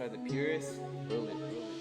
are the purest. Prove it, prove it.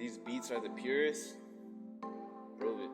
These beats are the purest. Prove it.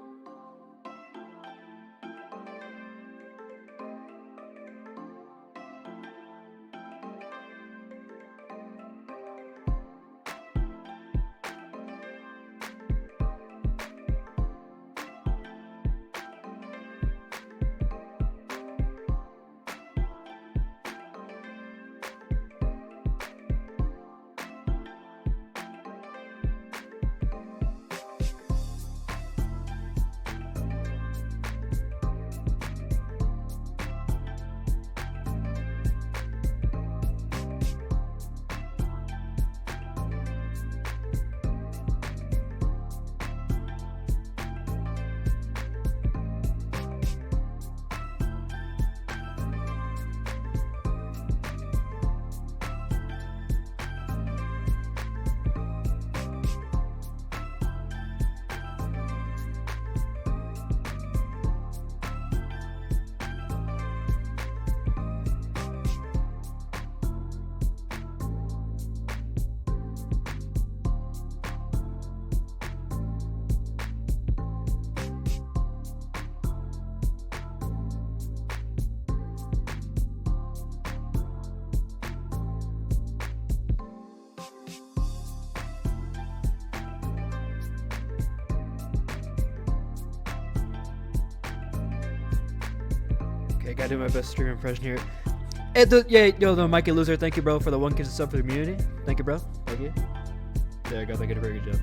Okay, gotta do my best stream impression here. Hey, no, Mikey Loser, thank you, bro, for the 1 kiss and sub for the community. Thank you, bro. Thank you. There you go. Thank you. Did a very good job.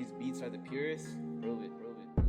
These beats are the purest. Prove it, prove it.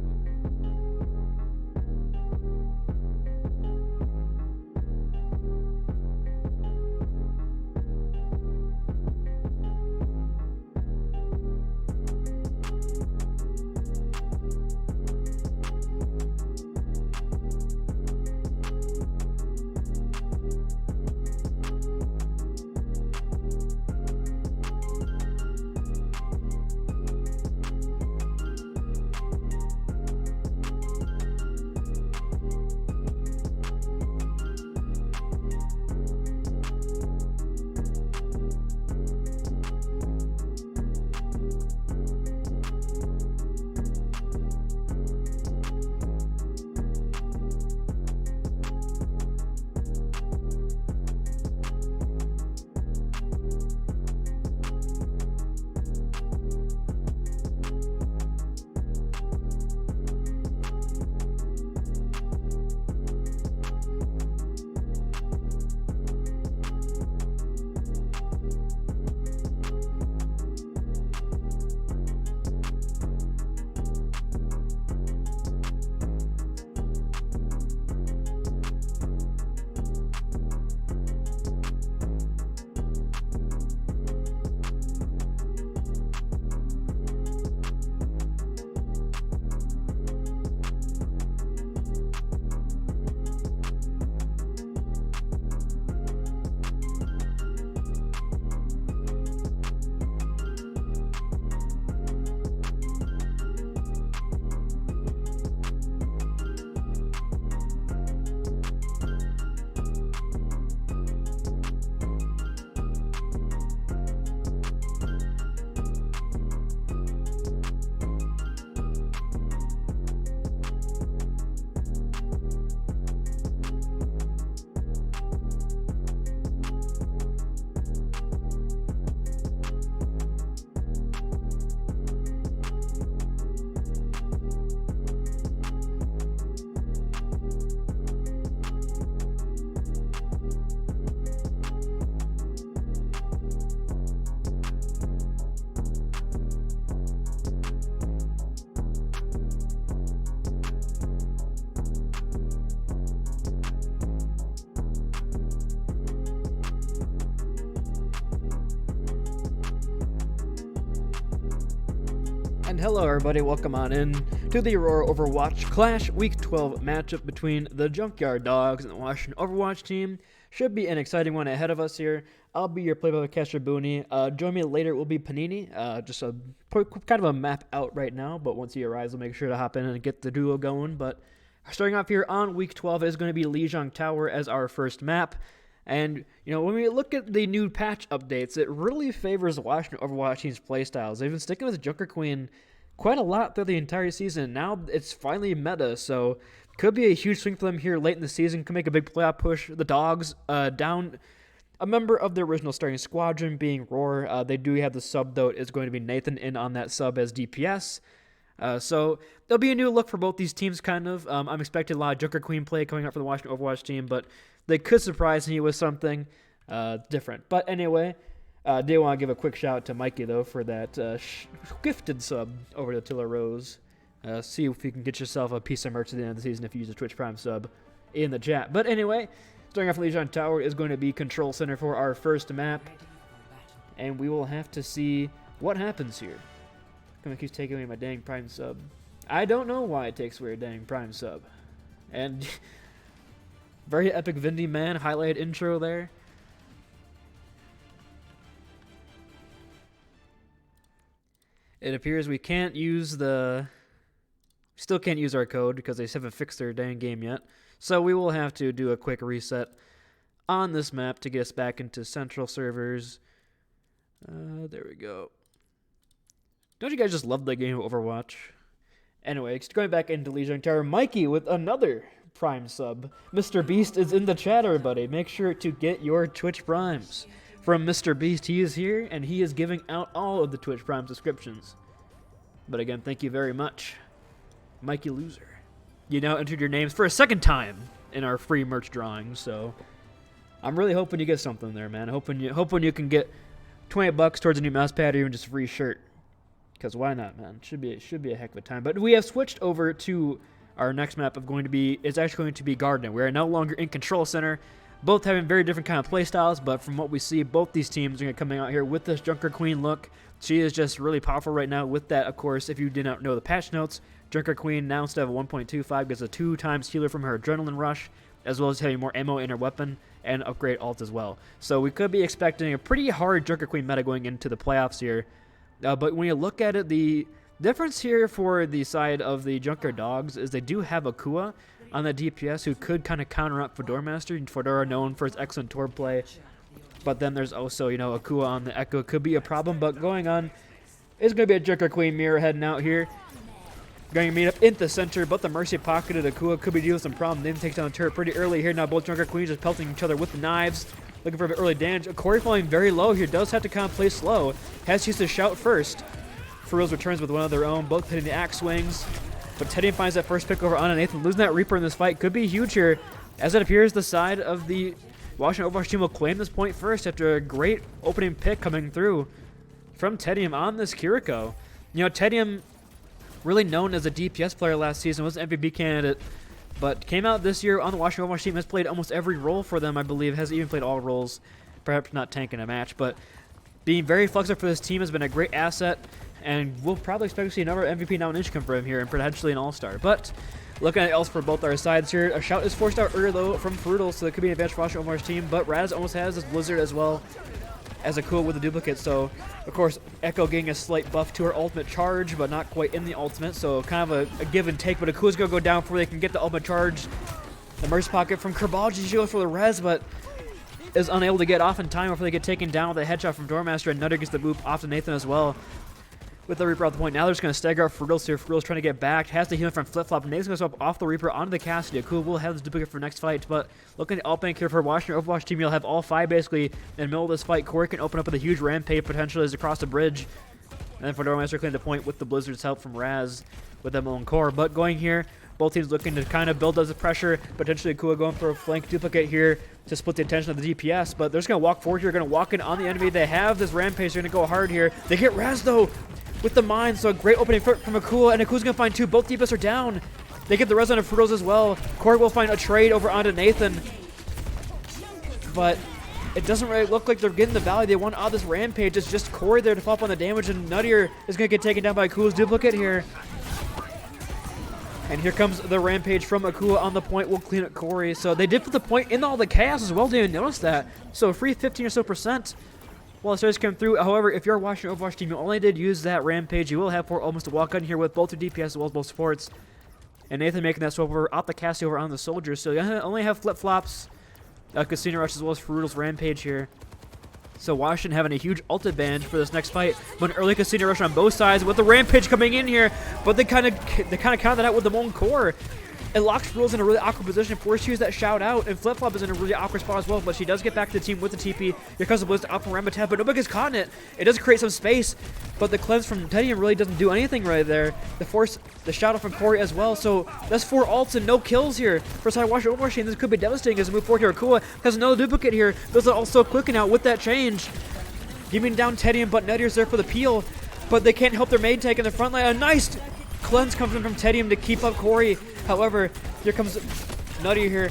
And hello everybody, welcome on in to the Aurora Overwatch Clash Week 12 matchup between the Junkyard Dawgs and the Washington Overwatch team. Should be an exciting one ahead of us here. I'll be your play-by-caster Booney. Join me later will be Paninii. Just a kind of a map out right now, but once he arrives, we'll make sure to hop in and get the duo going. But starting off here on Week 12 is going to be Lijiang Tower as our first map. And, you know, when we look at the new patch updates, it really favors the Washington Overwatch team's playstyles. They've been sticking with Junker Queen quite a lot through the entire season. Now it's finally meta, so could be a huge swing for them here late in the season. Could make a big playoff push. The Dawgs down a member of their original starting squadron being Aurora. They do have the sub, though. It's going to be Nathan in on that sub as DPS. So there'll be a new look for both these teams, kind of. I'm expecting a lot of Junker Queen play coming up for the Washington Overwatch team, but they could surprise me with something different. But anyway, I did want to give a quick shout out to Mikey, though, for that gifted sub over to Tilla Rose. See if you can get yourself a piece of merch at the end of the season if you use a Twitch Prime sub in the chat. But anyway, starting off Lijiang Tower is going to be Control Center for our first map. And we will have to see what happens here. Come keeps taking away my dang Prime sub. I don't know why it takes away a dang Prime sub. And very epic Vindy Man highlight intro there. It appears we can't use still can't use our code because they haven't fixed their dang game yet. So we will have to do a quick reset on this map to get us back into central servers. There we go. Don't you guys just love the game of Overwatch? Anyway, going back into Lijiang Tower, Mikey with another Prime sub. Mr. Beast is in the chat, everybody. Make sure to get your Twitch Primes from Mr. Beast. He is here, and he is giving out all of the Twitch Prime subscriptions. But again, thank you very much, Mikey Loser. You now entered your names for a second time in our free merch drawing, so I'm really hoping you get something there, man. Hoping you can get $20 towards a new mouse pad or even just a free shirt. Because why not, man? Should be a heck of a time. But we have switched over to our next map of it's actually going to be Garden. We are no longer in Control Center. Both having very different kind of play styles, but from what we see, both these teams are coming out here with this Junker Queen look. She is just really powerful right now with that, of course, if you did not know the patch notes. Junker Queen now instead of 1.25 gets a 2x healer from her Adrenaline Rush, as well as having more ammo in her weapon and upgrade ult as well. So we could be expecting a pretty hard Junker Queen meta going into the playoffs here. But when you look at it, the difference here for the side of the Junker Dawgs is they do have Akua on the DPS who could kind of counter up Fedora Master. Fedora known for his excellent Torb play. But then there's also, Akua on the Echo could be a problem. But going on is going to be a Junker Queen mirror heading out here. Going to meet up in the center, but the Mercy pocketed Akua could be dealing with some problem. They take down the turret pretty early here. Now both Junker Queens just pelting each other with the knives. Looking for a bit early damage. Corey falling very low here. Does have to kind of play slow. Has to use the shout first. Furils returns with one of their own. Both hitting the axe swings. But Teddy finds that first pick over on Nathan. Losing that Reaper in this fight could be huge here. As it appears, the side of the Washington Overwatch team will claim this point first after a great opening pick coming through from Tedium on this Kiriko. Tedium, really known as a DPS player last season, was an MVP candidate, but came out this year on the Washington Overwatch team, has played almost every role for them, I believe, has even played all roles, perhaps not tanking a match, but being very flexible for this team has been a great asset, and we'll probably expect to see another MVP nomination come from him here and potentially an All-Star. But looking at else for both our sides here, a shout is forced out earlier though from Frutal, so it could be an advantage for Washington Overwatch team, but Raz almost has this Blizzard as well as Akua with the duplicate, so of course Echo getting a slight buff to her ultimate charge, but not quite in the ultimate, so kind of a give and take, but Akua's gonna go down before they can get the ultimate charge. The Mercy pocket from Kerbalji, she goes for the res, but is unable to get off in time before they get taken down with a headshot from Doormaster, and Nutter gets the boop off to Nathan as well. With the Reaper at the point, now they're just going to stagger up Frudels here. Frudels trying to get back, has the healing from Flip Flop. Nathan's going to swap off the Reaper onto the Cassidy. Akua will have this duplicate for next fight, but looking at alt bank here for Washington Overwatch team, you'll have all five basically in the middle of this fight. Corey can open up with a huge rampage potentially as across the bridge. And then for Doormaster claim the point with the Blizzard's help from Raz with them on core. But going here, both teams looking to kind of build up the pressure. Potentially Akua going for a flank duplicate here to split the attention of the DPS, but they're just going to walk forward here, going to walk in on the enemy. They have this rampage, they're going to go hard here. They get Raz though with the mine, so a great opening from Akua, and Akua's going to find two. Both DPS are down. They get the res on Frudels as well. Corey will find a trade over onto Nathan, but it doesn't really look like they're getting the value they want out of this rampage. It's just Corey there to pop on the damage, and Nuttier is going to get taken down by Akua's duplicate here. And here comes the rampage from Akua on the point. We'll clean up Corey. So they did put the point in all the chaos as well. Didn't notice that. So a free 15 or so percent while the stars come through. However, if you're watching Overwatch team, you only did use that rampage. You will have for almost a walk on here with both your DPS as well as both supports. And Nathan making that swap over out the Cassie over on the soldiers. So you only have flip flops, Casino Rush as well as Frutal's rampage here. So Washington having a huge ult advantage for this next fight, but an early Casino Rush on both sides with the rampage coming in here, but they kind of count that out with the Molten Core. It locks Fruitles in a really awkward position, forced to use that shout out, and Flip Flop is in a really awkward spot as well, but she does get back to the team with the TP. Here comes the Blizzard out from Ramatab, but nobody gets caught in it. It does create some space, but the cleanse from Tedium really doesn't do anything right there. The shout out from Corey as well, so that's 4 ults and no kills here. For side Washington Overwatch team, this could be devastating as we move forward here. Akua has another duplicate here. Those are also quick out with that change. Giving down Tedium, but Nuttier's there for the peel, but they can't help their main tank in the front line. A nice cleanse comes in from Tedium to keep up Corey. However, here comes Nutty here,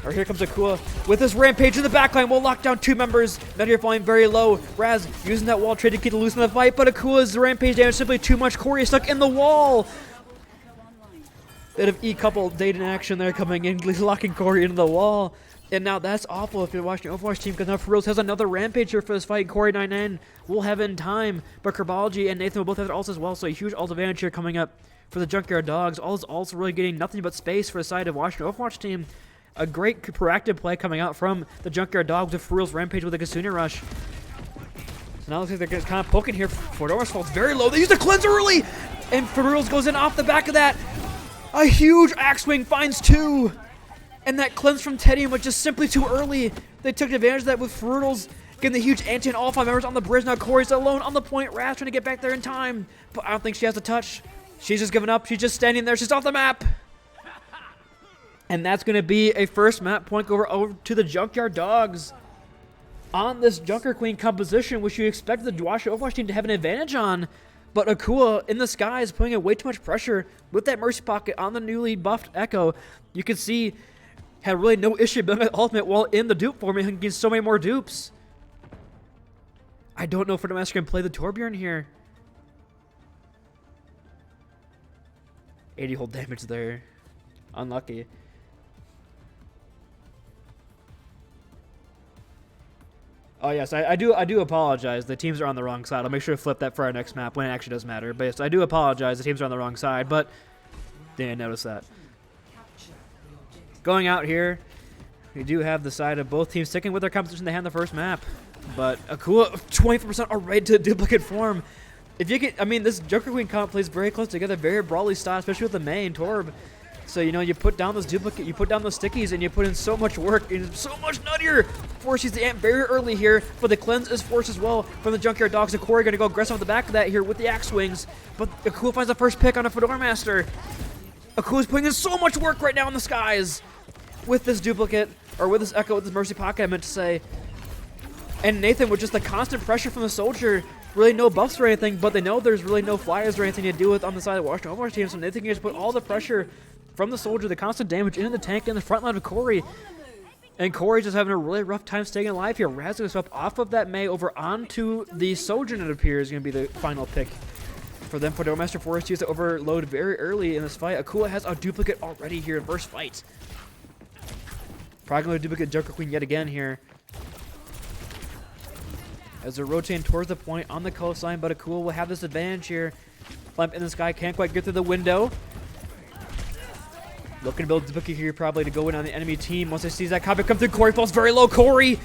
or here comes Akua with this rampage in the backline. We'll lock down 2 members. Nutty falling very low. Raz using that wall trade to keep the loose in the fight, but Akua's rampage damage simply too much. Corey is stuck in the wall. Bit of E-couple data in action there coming in, locking Corey into the wall. And now that's awful if you're watching Overwatch team, because now Feroz has another rampage here for this fight. Corey 9N will have it in time, but Kerbalji and Nathan will both have their ults as well, so a huge ult advantage here coming up for the Junkyard Dawgs. All his ults really getting nothing but space for the side of Washington Overwatch team. A great proactive play coming out from the Junkyard Dawgs with Feroz rampage with a Kasuna rush. So now it looks like they're kind of poking here. Feroz falls very low. They use the cleanse early, and Feroz goes in off the back of that. A huge axe swing finds 2. And that cleanse from Tedium was just simply too early. They took advantage of that with Frutals, getting the huge anti and all 5 members on the bridge. Now Corey's alone on the point. Raz trying to get back there in time, but I don't think she has a touch. She's just giving up. She's just standing there. She's off the map. And that's going to be a first map point over to the Junkyard Dawgs on this Junker Queen composition, which you expected the Washington Overwatch team to have an advantage on. But Akua in the sky is putting in way too much pressure with that Mercy Pocket on the newly buffed Echo. You can see had really no issue building an ultimate while in the dupe form and getting so many more dupes. I don't know if Fordor Master can play the Torbjorn here. 80 hold damage there. Unlucky. Oh yes, I do apologize. The teams are on the wrong side. I'll make sure to flip that for our next map when it actually does matter. But yes, I do apologize. The teams are on the wrong side, but didn't notice that. Going out here, we do have the side of both teams sticking with their competition they had in the first map. But Akua 24% already to duplicate form. If you get, I mean, this Joker Queen comp plays very close together, very broadly style, especially with the main Torb. So, you know, you put down those duplicate, you put down those stickies, and you put in so much work, and it's so much nuttier. Forces the amp very early here, but the cleanse is forced as well from the Junkyard Dawgs. And Corey going to go aggressive off the back of that here with the axe swings, but Akua finds the first pick on a Fedora Master. Akua's putting in so much work right now in the skies with this duplicate, or with this Echo, with this Mercy Pocket, I meant to say. And Nathan with just the constant pressure from the soldier, really no buffs or anything, but they know there's really no flyers or anything to deal with on the side of the Washington Overwatch team, so Nathan can just put all the pressure from the soldier, the constant damage into the tank in the front line of Corey. And Corey's just having a really rough time staying alive here. Razzing himself off of that Mei over onto the soldier, and it appears is going to be the final pick for them. For Master Forest to use to overload very early in this fight. Akua has a duplicate already here in first fight. Probably going to duplicate Joker Queen yet again here, as they're rotating towards the point on the coastline, but Akua will have this advantage here. Lamp in the sky, can't quite get through the window. Looking to build duplicate here probably to go in on the enemy team. Once he sees that copy come through, Corey falls very low. Corey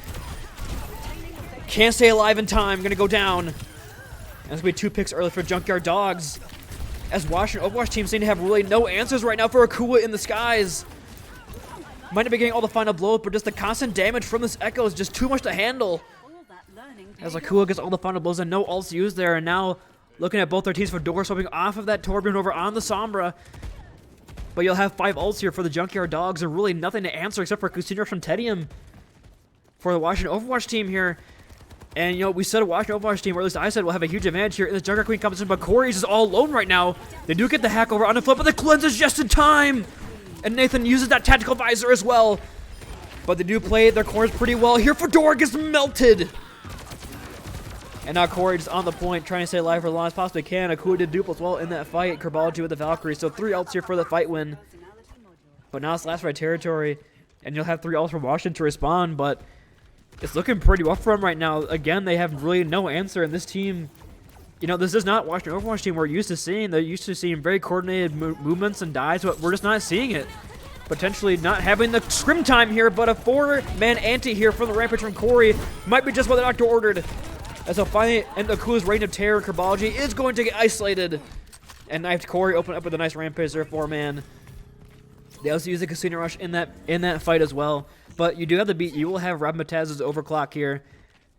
can't stay alive in time, gonna go down. And that's gonna be 2 picks early for Junkyard Dawgs, as Washington Overwatch team seem to have really no answers right now for Akua in the skies. Might not be getting all the final blows, but just the constant damage from this Echo is just too much to handle. As Akua gets all the final blows and no ults used there, and now looking at both their teams for Fedora swapping off of that Torbjorn over on the Sombra. But you'll have 5 ults here for the Junkyard Dawgs, and really nothing to answer except for Kusina from Tedium for the Washington Overwatch team here. And, you know, we said a Washington Overwatch team, or at least I said, will have a huge advantage here in this Junkyard Queen competition, but Corey's is all alone right now. They do get the hack over on the flip, but the cleanse is just in time. And Nathan uses that tactical visor as well. But they do play their corners pretty well here. Fedora gets melted. And now Corey just on the point, trying to stay alive for as long as possibly can. Akua did dupe as well in that fight. Kerbology with the Valkyrie. So 3 ults here for the fight win. But now it's last fight territory. And you'll have 3 ults from Washington to respond. But it's looking pretty rough for them right now. Again, they have really no answer. And this team, you know, this is not Washington Overwatch team we're used to seeing. They're used to seeing very coordinated movements and dives, but we're just not seeing it. Potentially not having the scrim time here, but a 4-man anti here from the Rampage from Corey might be just what the doctor ordered. As a finally end Akua's reign of terror, Kerbology is going to get isolated. And knifed Corey, open up with a nice Rampage there, 4-man. They also use the Casino Rush in that fight as well. But you do have the beat. You will have Ramataz's overclock here.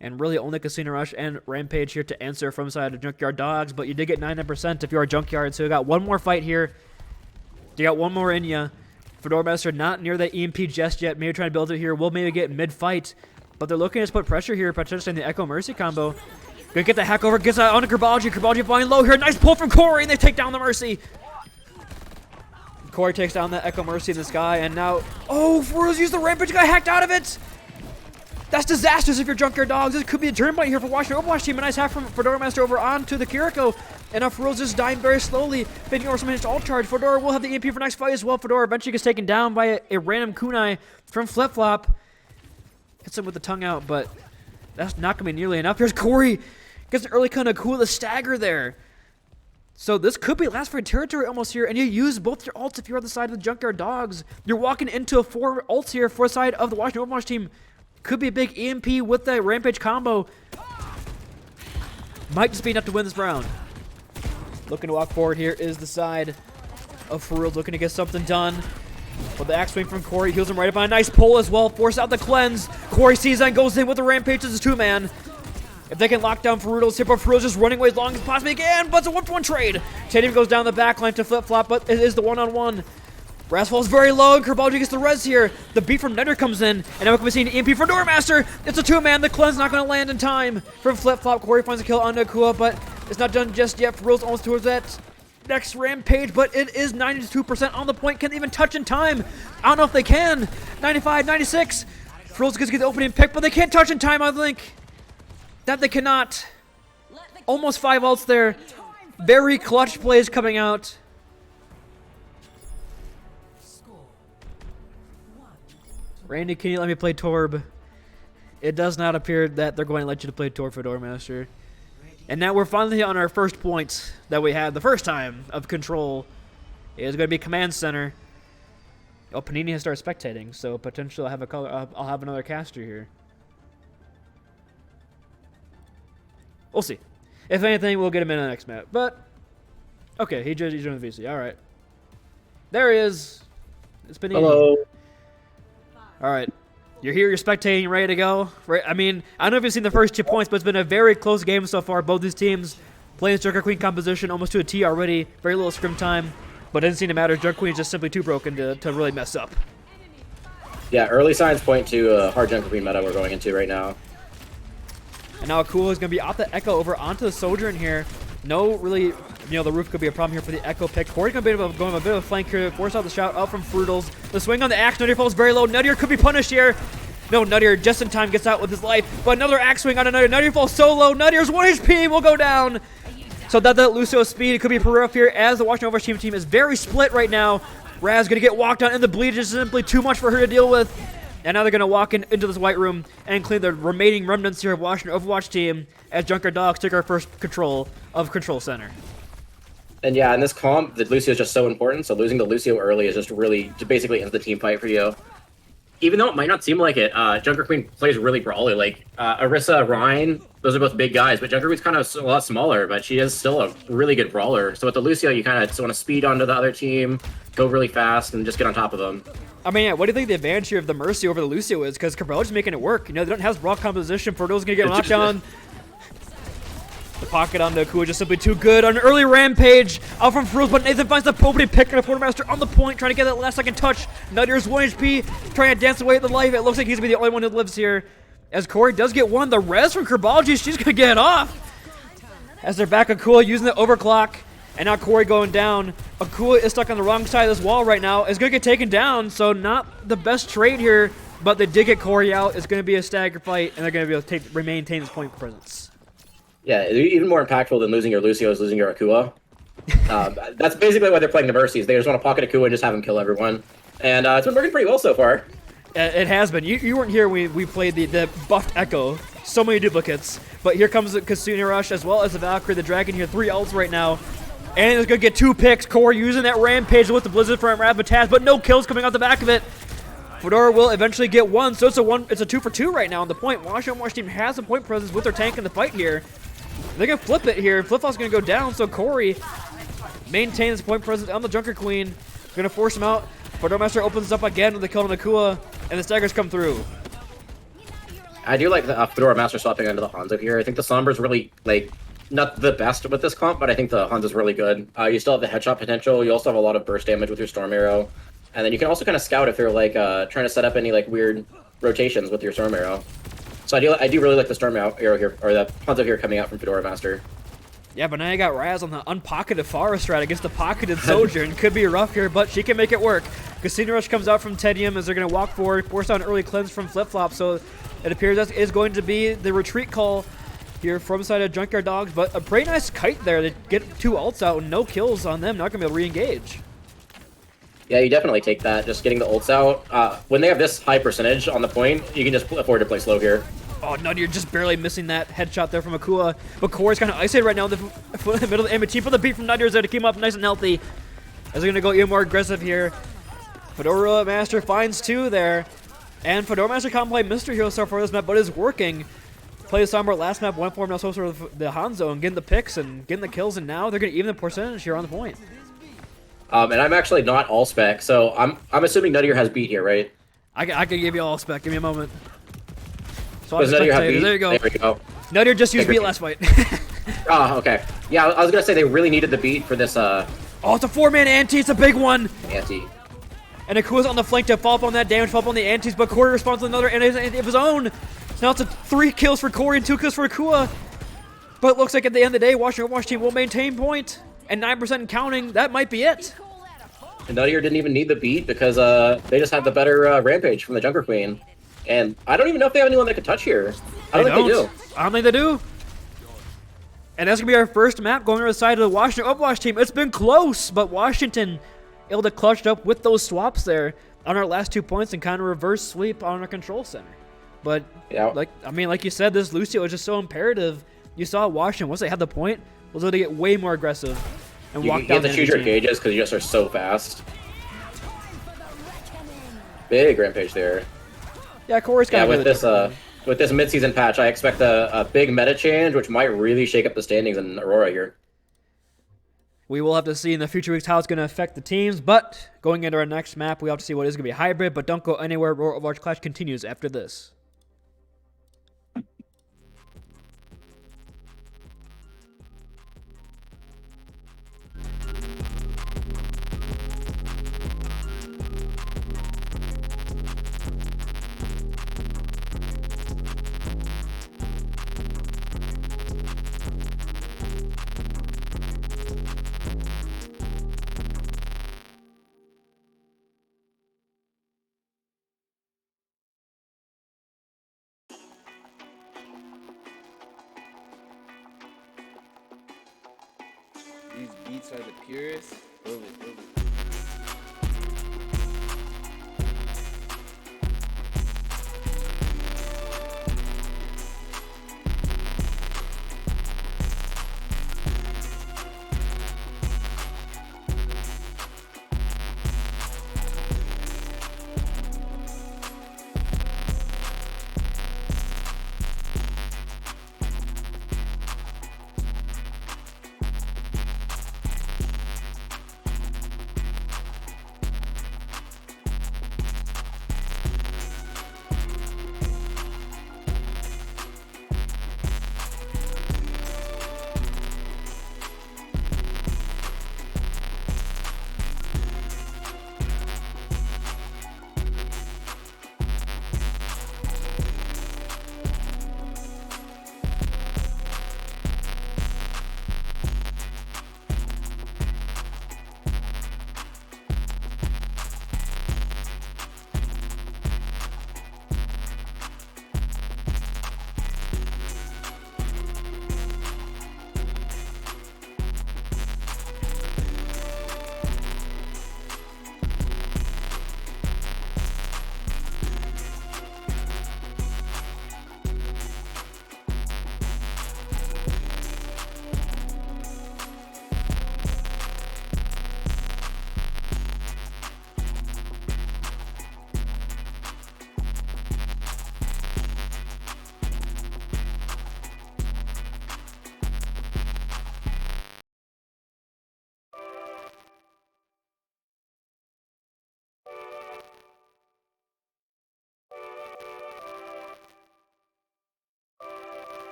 And really only Casino Rush and Rampage here to answer from side of Junkyard Dawgs. But you did get 99% if you are Junkyard. So you got one more fight here. You got one more in you. Fedora Master not near that EMP just yet. Maybe trying to build it here. We'll maybe get mid-fight. But they're looking to put pressure here, potentially in the Echo Mercy combo. Gonna get the hack over, gets on to Kerbology. Kerbology flying low here. Nice pull from Corey, and they take down the Mercy. Corey takes down the Echo Mercy in the sky, and now, oh, Furrows used the Rampage, got hacked out of it. That's disastrous if you're Junkyard Dawgs. This could be a turn point here for Washington Overwatch team. A nice hack from Fedora Master over onto the Kiriko. And now Furrows is dying very slowly. Fading over some managed alt charge. Fedora will have the EMP for next fight as well. Fedora eventually gets taken down by a random kunai from Flip Flop. Hits him with the tongue out, but that's not going to be nearly enough. Here's Corey. Gets an early kind of cool stagger there. So this could be last fight territory almost here, and you use both your ults if you're on the side of the Junkyard Dawgs. You're walking into a 4 ults here for the side of the Washington Overwatch team. Could be a big EMP with the Rampage combo. Might just be enough to win this round. Looking to walk forward here is the side of Furrows, looking to get something done. But the axe swing from Corey heals him right up on a nice pull as well. Force out the cleanse. Corey sees that and goes in with the Rampage as a 2-man. If they can lock down Furrows here, but Furrows just running away as long as possibly can. But it's a 1-for-1 trade. Tedium goes down the back line to Flip Flop, but it is the 1-on-1. Raz falls very low, and Kerbalji gets the res here. The beat from Neder comes in, and now we can see an EMP from Doormaster. It's a two-man. The cleanse not going to land in time. From Flip-Flop, Corey finds a kill on Nakua, but it's not done just yet. Feral's almost towards that next rampage, but it is 92% on the point. Can they even touch in time? I don't know if they can. 95, 96. Feral's going to get the opening pick, but they can't touch in time, I think. That they cannot. Almost 5 ults there. Very clutch plays coming out. Randy, can you let me play Torb? It does not appear that they're going to let you to play Torb for Doormaster. And now we're finally on our first point that we had the first time of control. It is going to be Command Center. Oh, Paninii has started spectating, so potentially I'll have another caster here. We'll see. If anything, we'll get him in the next map. But, okay, he's joined the VC. All right. There he is. It's Paninii. Hello. All right. You're here, you're spectating, ready to go. Right? I mean, I don't know if you've seen the first 2 points, but it's been a very close game so far. Both these teams playing Junker Queen composition almost to a T already. Very little scrim time, but it didn't seem to matter. Junker Queen is just simply too broken to really mess up. Yeah, early signs point to a hard Junker Queen meta we're going into right now. And now Akula is going to be off the Echo over onto the Sojourn here. No, really, the roof could be a problem here for the Echo pick. Corey's going to be going a bit of a flank here. Force out the shout out from Frutals. The swing on the axe. Nuttier falls very low. Nuttier could be punished here. No, Nuttier just in time gets out with his life. But another axe swing on a Nuttier. Nuttier falls so low. Nuttier's 1 HP will go down. So that Lucio's speed, it could be pretty rough here as the Washington Overwatch team is very split right now. Raz going to get walked on, and the bleed is simply too much for her to deal with. And now they're going to walk into this white room and clean the remaining remnants here of Washington Overwatch team as Junker Dawgs take our first control of Control Center. And yeah, in this comp, the Lucio is just so important, so losing the Lucio early is just really, basically ends the team fight for you. Even though it might not seem like it, Junker Queen plays really brawly. Like, Orisa, Ryan, those are both big guys, but Junker Queen's kind of a lot smaller, but she is still a really good brawler. So with the Lucio, you kind of just want to speed onto the other team, go really fast, and just get on top of them. I mean, yeah, what do you think the advantage here of the Mercy over the Lucio is? Because Cabela's making it work. They don't have raw composition. Ferdo's going to get knocked down. The pocket on Nakua just simply too good. On an early rampage out from Feruz, but Nathan finds the opening pick and a Quartermaster on the point, trying to get that last second touch. Nuttier's 1 HP, trying to dance away at the life. It looks like he's going to be the only one who lives here. As Corey does get one, the res from Kerbalji, she's going to get off. As they're back, Akua using the overclock. And now Corey going down. Akua is stuck on the wrong side of this wall right now. Is going to get taken down, so not the best trade here. But they did get Corey out. It's going to be a stagger fight, and they're going to be able to maintain this point presence. Yeah, even more impactful than losing your Lucio is losing your Akua. That's basically why they're playing the Mercies. They just want to pocket Akua and just have him kill everyone. And it's been working pretty well so far. It has been. You weren't here when we played the buffed Echo. So many duplicates. But here comes the Kasuna Rush as well as the Valkyrie, the Dragon here. 3 ults right now. And it's going to get 2 picks. Corey using that Rampage with the Blizzard from Rapitas, but no kills coming out the back of it. Fedora will eventually get 1, so it's a 2 for 2 right now on the point. Washington Overwatch team has a point presence with their tank in the fight here. They're going to flip it here. Flip-flop's going to go down, so Corey maintains point presence on the Junker Queen. Going to force him out. Fedora Master opens up again with the kill on Nakua, and the staggers come through. I do like the Fedora Master swapping into the Hanzo here. I think the Sombra's really, not the best with this comp, but I think the Hanzo's really good. You still have the headshot potential. You also have a lot of burst damage with your Storm Arrow. And then you can also kind of scout if they're, trying to set up any, weird rotations with your Storm Arrow. So I do really like the Storm Arrow here, or the Hanzo here coming out from Fedora Master. Yeah, but now you got Raz on the unpocketed Forest strat against the pocketed Sojourn. Could be rough here, but she can make it work. Casino Rush comes out from Tedium as they're going to walk forward, force out an early cleanse from Flip-Flop, so it appears that is going to be the retreat call here from side of Junkyard Dawgs, but a pretty nice kite there. They get 2 ults out and no kills on them, not going to be able to re-engage. Yeah, you definitely take that, just getting the ults out. When they have this high percentage on the point, you can just afford to play slow here. Oh, no, you're just barely missing that headshot there from Akua. But Corey's kind of isolated right now in the middle of the MT for the beat from Nuttier there to keep him up nice and healthy. As they're going to go even more aggressive here. Fedora Master finds 2 there. And Fedora Master can't play Mystery Hero so far this map, but is working. Play the Sombra last map, 1-4, now so sort of the Hanzo and getting the picks and getting the kills, and now they're going to even the percentage here on the point. And I'm actually not all spec, so I'm assuming Nuttier has beat here, right? I can give you all spec. Give me a moment. Does Nuttier have beat? There you go. There we go. Nuttier just used beat last fight. Oh, okay. Yeah, I was gonna say they really needed the beat for this. Oh, it's a 4-man ante. It's a big one. Ante. And Akua's on the flank to follow up on that damage, follow up on the antis, but Corey responds with another anti of his own. So now it's 3 kills for Corey and 2 kills for Akua. But it looks like at the end of the day, Overwatch team will maintain point. And 9% and counting, that might be it. And Nuttier didn't even need the beat because they just had the better Rampage from the Junker Queen. And I don't even know if they have anyone that could touch here. I don't think they do. I don't think they do. And that's going to be our first map going to the side of the Washington Overwatch team. It's been close, but Washington able to clutch it up with those swaps there on our last 2 points and kind of reverse sweep on our control center. But, yeah, like you said, this Lucio is just so imperative. You saw Washington, once they had the point, was able to get way more aggressive and walk down the You have to choose your gauges because you just are so fast. Big Rampage there. Yeah, Corey's kind of with this mid-season patch, I expect a big meta change, which might really shake up the standings in Aurora here. We will have to see in the future weeks how it's going to affect the teams, but going into our next map, we have to see what is going to be hybrid, but don't go anywhere. Aurora Overwatch Clash continues after this. These beats are the purest. Prove it, prove it.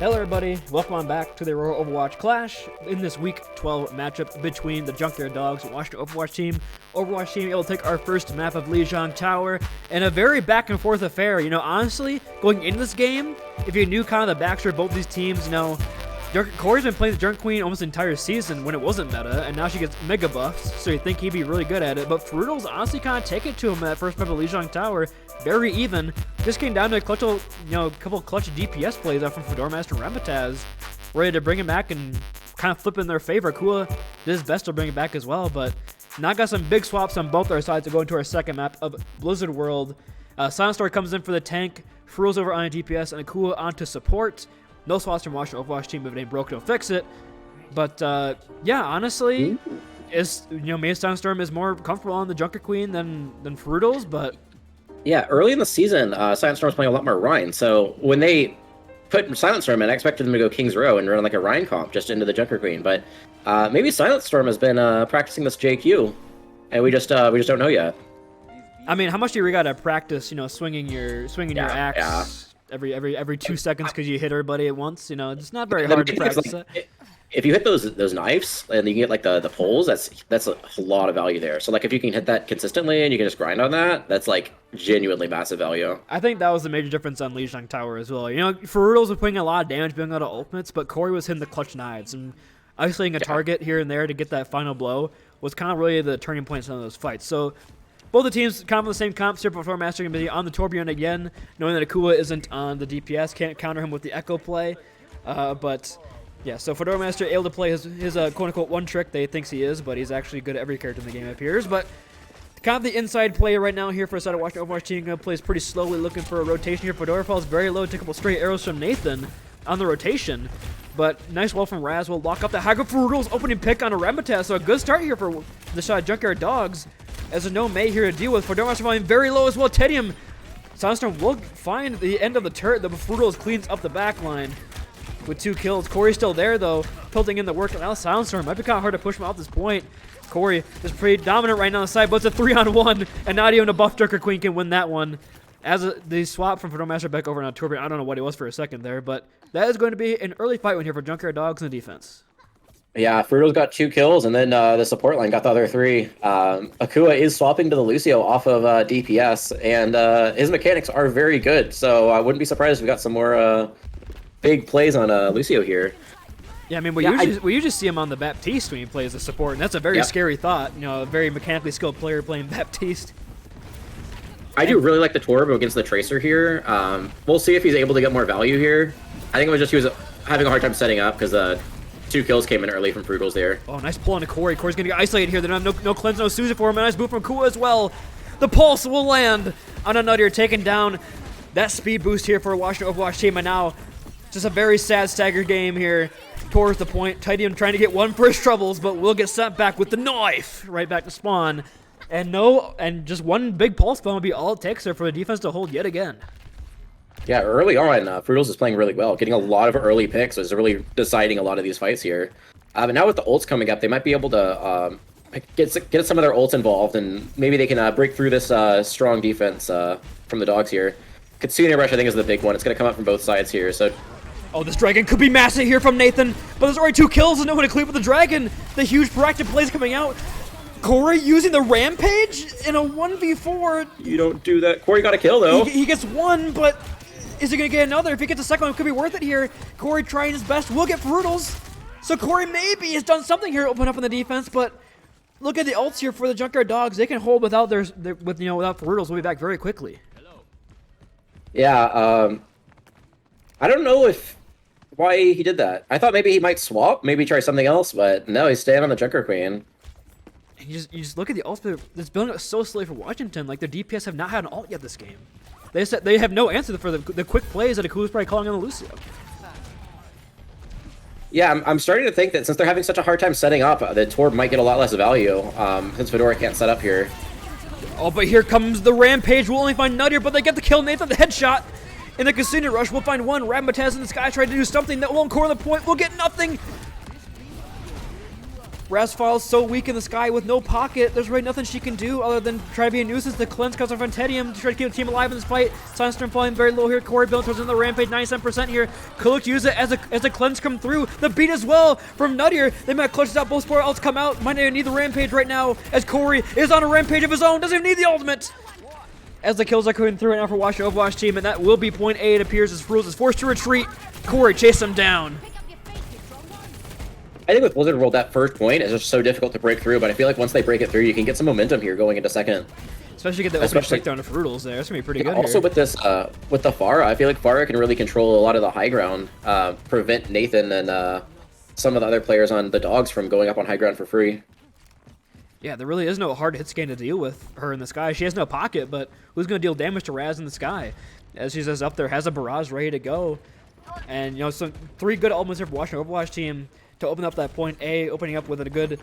Hello everybody, welcome on back to the Aurora Overwatch Clash in this Week 12 matchup between the Junkyard Dawgs and Washington Overwatch team. Overwatch team able to take our first map of Lijiang Tower in a very back and forth affair. You know, honestly, going into this game, if you knew kind of the backstory of both these teams, you know, Corey's been playing the Junker Queen almost the entire season when it wasn't meta, and now she gets mega buffs, so you think he'd be really good at it. But Frutal's honestly kind of taken to him at that first map of Lijiang Tower, very even. Just came down to a couple clutch DPS plays out from Fedora Master Ramataz, ready to bring him back and kind of flip in their favor. Kua did his best to bring it back as well, but Now got some big swaps on both our sides to go into our second map of Blizzard World. Silent Storm comes in for the tank, Froze over on DPS, and Akua onto support. No swaps from Washington Overwatch team. If it ain't broke, don't fix it. But yeah, honestly, maybe Silent Storm is more comfortable on the Junker Queen than Fruitals, but yeah, early in the season, Silent Storm was playing a lot more Rhine. So when they put Silent Storm in, I expected them to go King's Row and run like a Rhine comp just into the Junker Queen. But maybe Silent Storm has been practicing this JQ, and we just don't know yet. I mean, how much do you gotta practice? Swinging your axe every 2 seconds because you hit everybody at once. It's not very hard to practice it. If you hit those knives and you get like the poles, that's a lot of value there. So like if you can hit that consistently and you can just grind on that, that's like genuinely massive value. I think that was the major difference on Lijiang Tower as well. Ferrudos was putting a lot of damage, doing a lot of ultimates, but Corey was hitting the clutch knives and isolating a target here and there to get that final blow was kind of really the turning point in some of those fights. So both the teams kind of on the same comp. Super Before Master going to be on the Torbjorn again, knowing that Akua isn't on the DPS, can't counter him with the Echo play, but. Yeah, so Fedora Master able to play his quote-unquote one trick that he thinks he is, but he's actually good at every character in the game, it appears. But kind of the inside player right now here for a side of Washington Overwatch team plays pretty slowly, looking for a rotation here. Fedora falls very low, take a couple straight arrows from Nathan on the rotation. But nice wall from Raz will lock up the Hagrid Fruitals opening pick on a Ramataz, so a good start here for the shot Junkyard Dawgs. As there's no May here to deal with. Fedora Master falling very low as well. Tedium, Sunstorm will find the end of the turret. The Fruitals cleans up the back line with 2 kills. Corey's still there, though, tilting in the work. Now Soundstorm might be kind of hard to push him off this point. Corey is pretty dominant right now on the side, but it's a 3-on-1, and not even a buff Junker Queen can win that one. As the swap from Fedora Master back over on Torbjorn, I don't know what it was for a second there, but that is going to be an early fight win here for Junkyard Dawgs in the defense. Yeah, Fruito's got 2 kills, and then the support line got the other 3. Akua is swapping to the Lucio off of DPS, and his mechanics are very good, so I wouldn't be surprised if we got some more big plays on Lucio here. Yeah, I mean, we usually see him on the Baptiste when he plays the support, and that's a very scary thought. A very mechanically skilled player playing Baptiste. I do really like the Torb against the Tracer here. We'll see if he's able to get more value here. I think it was just he was having a hard time setting up because 2 kills came in early from Frutals there. Oh, nice pull on to Corey. Corey's going to get isolated here. They don't have no cleanse, no Susan for him. A nice boot from Kua as well. The Pulse will land on a Nuttier, taking down that speed boost here for a Washington Overwatch team, and now just a very sad stagger game here towards the point. Titium trying to get one for his troubles, but will get sent back with the knife right back to spawn. And just one big pulse bomb will be all it takes there for the defense to hold yet again. Yeah, early on, Frutals is playing really well, getting a lot of early picks, so it's really deciding a lot of these fights here. But now with the ults coming up, they might be able to get some of their ults involved, and maybe they can break through this strong defense from the Dogs here. Kitsune Rush, I think, is the big one. It's going to come up from both sides here, so... Oh, this Dragon could be massive here from Nathan, but there's already 2 kills and no one to clear with the Dragon. The huge proactive plays coming out. Corey using the Rampage in a 1v4. You don't do that. Corey got a kill, though. He gets one, but is he going to get another? If he gets a second one, it could be worth it here. Corey trying his best will get Frutals. So Corey maybe has done something here to open up in the defense, but look at the ults here for the Junkyard Dawgs. They can hold without without Frutals. We'll be back very quickly. Yeah, I don't know why he did that. I thought maybe he might swap, maybe try something else, but no, he's staying on the Junker Queen. You just look at the ults, it's building up so slowly for Washington. Like, their DPS have not had an ult yet this game. They have no answer for the quick plays that Akua's probably calling on the Lucio. Yeah, I'm starting to think that since they're having such a hard time setting up, the Torb might get a lot less value, since Fedora can't set up here. Oh, but here comes the Rampage. We'll only find Nuttier, but they get the kill. Nathan, the headshot. In the Casino Rush, we'll find one. Ramataz in the sky tried to do something that won't core the point. We'll get nothing. Rasfal's so weak in the sky with no pocket. There's really nothing she can do other than try to be a nuisance. The cleanse comes from Tedium to try to keep the team alive in this fight. Sunstorm falling very low here. Corey building towards the Rampage, 97% here. Kuluk use it as a cleanse come through. The beat as well from Nuttier. They might clutch out. Both sport ults come out. Might not even need the Rampage right now as Corey is on a Rampage of his own. Doesn't even need the ultimate. As the kills are coming through right now for Washington Overwatch team, and that will be point A, it appears, as Fruitals is forced to retreat. Corey chase him down. I think with Blizzard World, that first point is just so difficult to break through, but I feel like once they break it through, you can get some momentum here going into second. Especially get the opening breakdown of Fruitals there. It's going to be pretty good also here. With this, with the Pharah, I feel like Pharah can really control a lot of the high ground, prevent Nathan and some of the other players on the Dogs from going up on high ground for free. Yeah, there really is no hard hit scan to deal with her in the sky. She has no pocket, but who's going to deal damage to Raz in the sky? As she's just up there, has a barrage ready to go. And, you know, some 3 good elements here for Washington Overwatch team to open up that point A, opening up with a good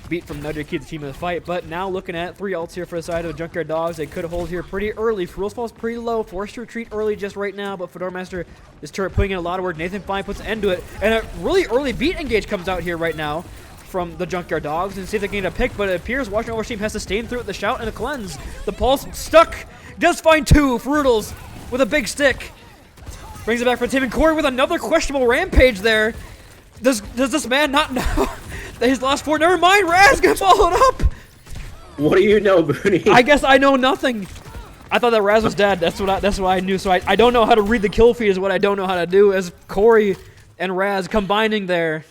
beat from Nutty to keep the team in the fight. But now looking at 3 ults here for the side of the Junkyard Dawgs. They could hold here pretty early. Rules falls pretty low, forced to retreat early just right now, but Fedora Master, this turret putting in a lot of work. Nathan finally puts an end to it, and a really early beat engage comes out here right now from the Junkyard Dawgs, and see if they can get a pick, but it appears Washington Overwatch team has to stay through with the shout and a cleanse. The pulse stuck, does find 2 for Roodles with a big stick. Brings it back for Tim and Corey with another questionable rampage there. Does this man not know that he's lost 4? Never mind, Raz got followed up. What do you know, Booney? I guess I know nothing. I thought that Raz was dead. That's what I knew. So I don't know how to read the kill feed is what I don't know how to do. As Corey and Raz combining there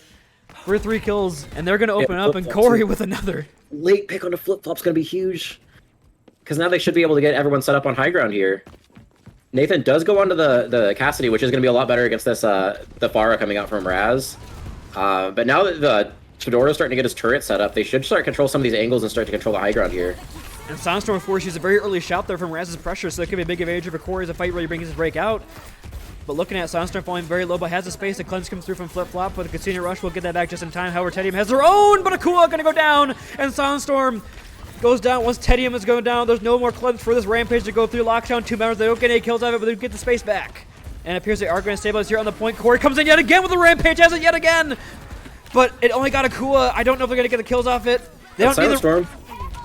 for 3 kills, and they're gonna open up, and Corey with another. Late pick on the flip-flop's gonna be huge. Because now they should be able to get everyone set up on high ground here. Nathan does go onto the Cassidy, which is going to be a lot better against this the Pharah coming out from Raz. But now that the Fedora's starting to get his turret set up, they should start to control some of these angles and start to control the high ground here. And Sandstorm forces a very early shout there from Raz's pressure, so that could be a big advantage for Corey as the fight really brings his break out. But looking at Sandstorm falling very low, but has the space. The cleanse comes through from Flip Flop, but the Casino Rush will get that back just in time. However, Tedium has their own, but Akua going to go down, and Sandstorm goes down once Tedium is going down. There's no more cleanse for this rampage to go through. Lockdown 2 members. They don't get any kills out of it, but they get the space back. And it appears they are going to stabilize here on the point. Corey comes in yet again with a rampage, has it yet again. But it only got Akua. I don't know if they're going to get the kills off it. They don't need the,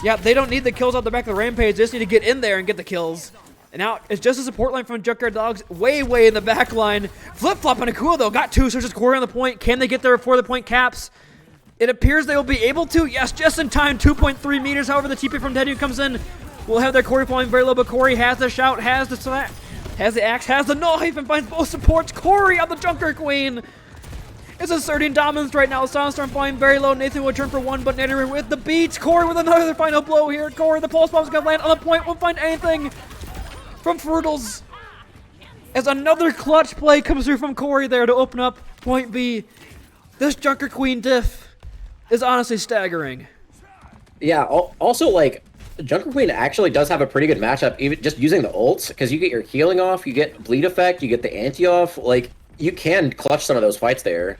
yeah, they don't need the kills off the back of the rampage. They just need to get in there and get the kills. And now it's just a support line from Junkyard Dawgs way in the back line. Flip Flop and Akua though got 2, so it's just Corey on the point. Can they get there before the point caps? It appears they will be able to. Yes, just in time. 2.3 meters. However, the TP from Teddy comes in. We'll have their Corey falling very low, but Corey has the shout, has the slap, has the axe, has the knife, and finds both supports. Corey on the Junker Queen is asserting dominance right now. Sandstorm flying very low. Nathan will turn for 1, but Nader with the beats. Corey with another final blow here. Corey, the pulse bomb's gonna land on the point. Won't find anything from Frutles. As another clutch play comes through from Corey there to open up point B. This Junker Queen diff is honestly staggering. Yeah, also, like, Junker Queen actually does have a pretty good matchup, even just using the ults, because you get your healing off, you get bleed effect, you get the anti off. Like, you can clutch some of those fights there.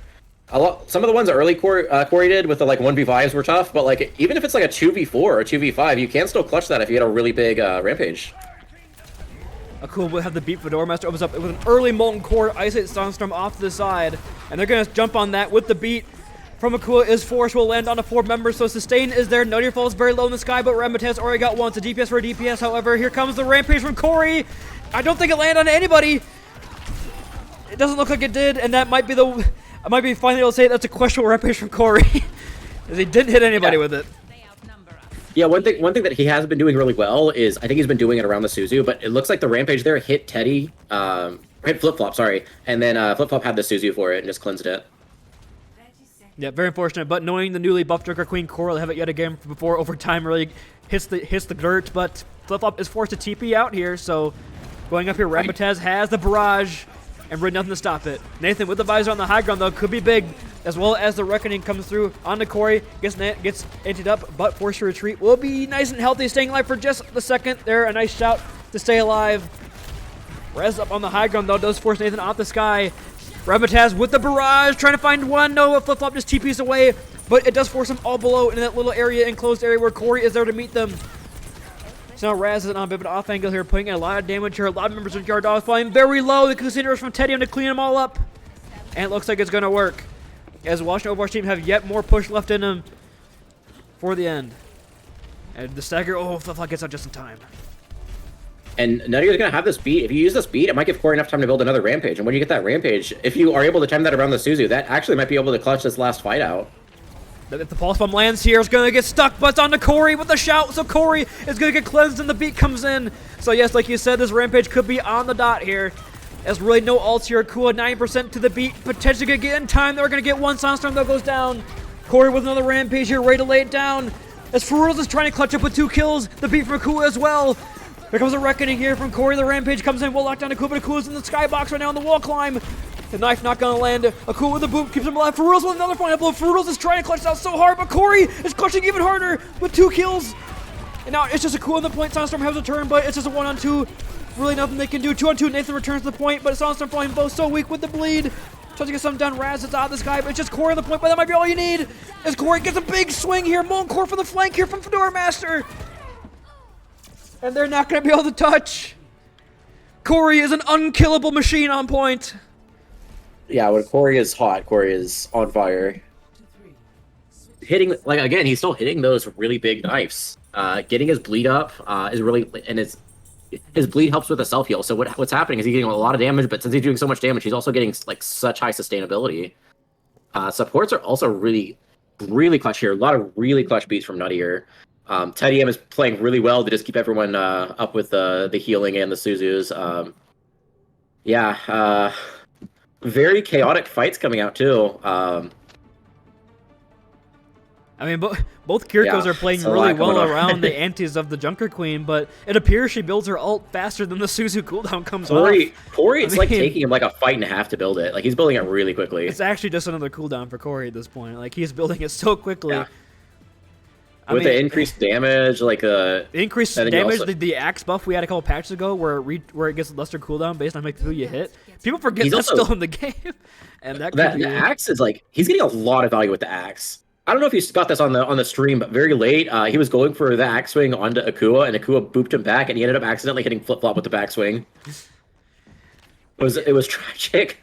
Some of the ones early Corey did with the, like, 1v5s were tough, but, like, even if it's, like, a 2v4 or a 2v5, you can still clutch that if you get a really big rampage. Akua will have the beat. Fedora Master opens up with an early Molten Core, isolate Sandstorm off to the side, and they're going to jump on that with the beat. From Akua is force will land on the 4 members, so sustain is there. Nutty falls very low in the sky, but Rambat has already got 1. It's a DPS for a DPS, however. Here comes the rampage from Corey. I don't think it landed on anybody. It doesn't look like it did, and that might be the... I might be finally able to say that's a questionable rampage from Corey, as he didn't hit anybody with it. Yeah, one thing that he has been doing really well is, I think he's been doing it around the Suzu, but it looks like the rampage there hit Teddy, hit Flip Flop, sorry, and then Flip Flop had the Suzu for it and just cleansed it. Yeah, very unfortunate, but knowing the newly buffed Junker Queen, Core will have it yet again before overtime really hits the dirt, but Flip Flop is forced to TP out here, so going up here, Rabatez has the barrage, and really nothing to stop it. Nathan with the visor on the high ground, though, could be big, as well as the Reckoning comes through onto Corey, gets emptied up, but forced to retreat. Will be nice and healthy, staying alive for just the second there. A nice shout to stay alive. Rez up on the high ground, though, does force Nathan off the sky. Rabataz with the barrage, trying to find one. No, Flip Flop just TPs away, but it does force them all below in that little area, enclosed area where Corey is there to meet them. So now Raz is on a bit of an off angle here, putting in a lot of damage here. A lot of members of Junkyard Dawgs flying very low. The Casino Rush from Teddy to clean them all up. And it looks like it's going to work, as Washington Overwatch team have yet more push left in them for the end. And the stagger, oh, Flip Flop gets out just in time. And Nutty's going to have this beat. If you use this beat, it might give Corey enough time to build another rampage. And when you get that rampage, if you are able to time that around the Suzu, that actually might be able to clutch this last fight out. If the pulse bomb lands here, it's going to get stuck, but it's on to Corey with the shout, so Corey is going to get cleansed and the beat comes in. So yes, like you said, this rampage could be on the dot here. There's really no ults here. Akua 9% to the beat, potentially going to get in time. They're going to get one. Sandstorm though goes down. Corey with another rampage here, ready to lay it down. As Ferruz is trying to clutch up with 2 kills, the beat from Akua as well. There comes a Reckoning here from Corey. The rampage comes in, we'll lock down Akua, but Akua's in the skybox right now on the wall climb. The knife not gonna land. Akua with the boot keeps him alive. Ferruz with another point up blow. Ferruz is trying to clutch it out so hard, but Corey is clutching even harder with 2 kills. And now it's just Akua on the point. Sunstorm has a turn, but it's just a 1-on-2. Really nothing they can do. 2-on-2. Nathan returns to the point, but Sunstorm flying both so weak with the bleed. Tries to get something done. Raz is out of this guy, but it's just Corey on the point, but that might be all you need. As Corey gets a big swing here. Molten Core from the flank here from Fedora Master. And they're not gonna be able to touch. Corey is an unkillable machine on point. Yeah, when Corey is hot, Corey is on fire. Hitting, like, again, he's still hitting those really big knives. Getting his bleed up is really, and his bleed helps with the self heal. So what's happening is he's getting a lot of damage, but since he's doing so much damage, he's also getting like such high sustainability. Supports are also really, really clutch here. A lot of really clutch beats from Nutty here. Teddy M is playing really well to just keep everyone up with the healing and the Suzus. Very chaotic fights coming out too. I mean, both Kirikos are playing really well around the antis of the Junker Queen, but it appears she builds her ult faster than the Suzu cooldown comes off. Corey, it's like taking him like a fight and a half to build it. Like, he's building it really quickly. It's actually just another cooldown for Corey at this point. Like, he's building it so quickly. Yeah. With the increased damage, like the increased damage, the axe buff we had a couple patches ago, where it gets lesser cooldown based on who you hit. People forget that's still in the game, and the axe is like, he's getting a lot of value with the axe. I don't know if you got this on the stream, but very late, he was going for the axe swing onto Akua, and Akua booped him back, and he ended up accidentally hitting flip flop with the backswing. It was tragic.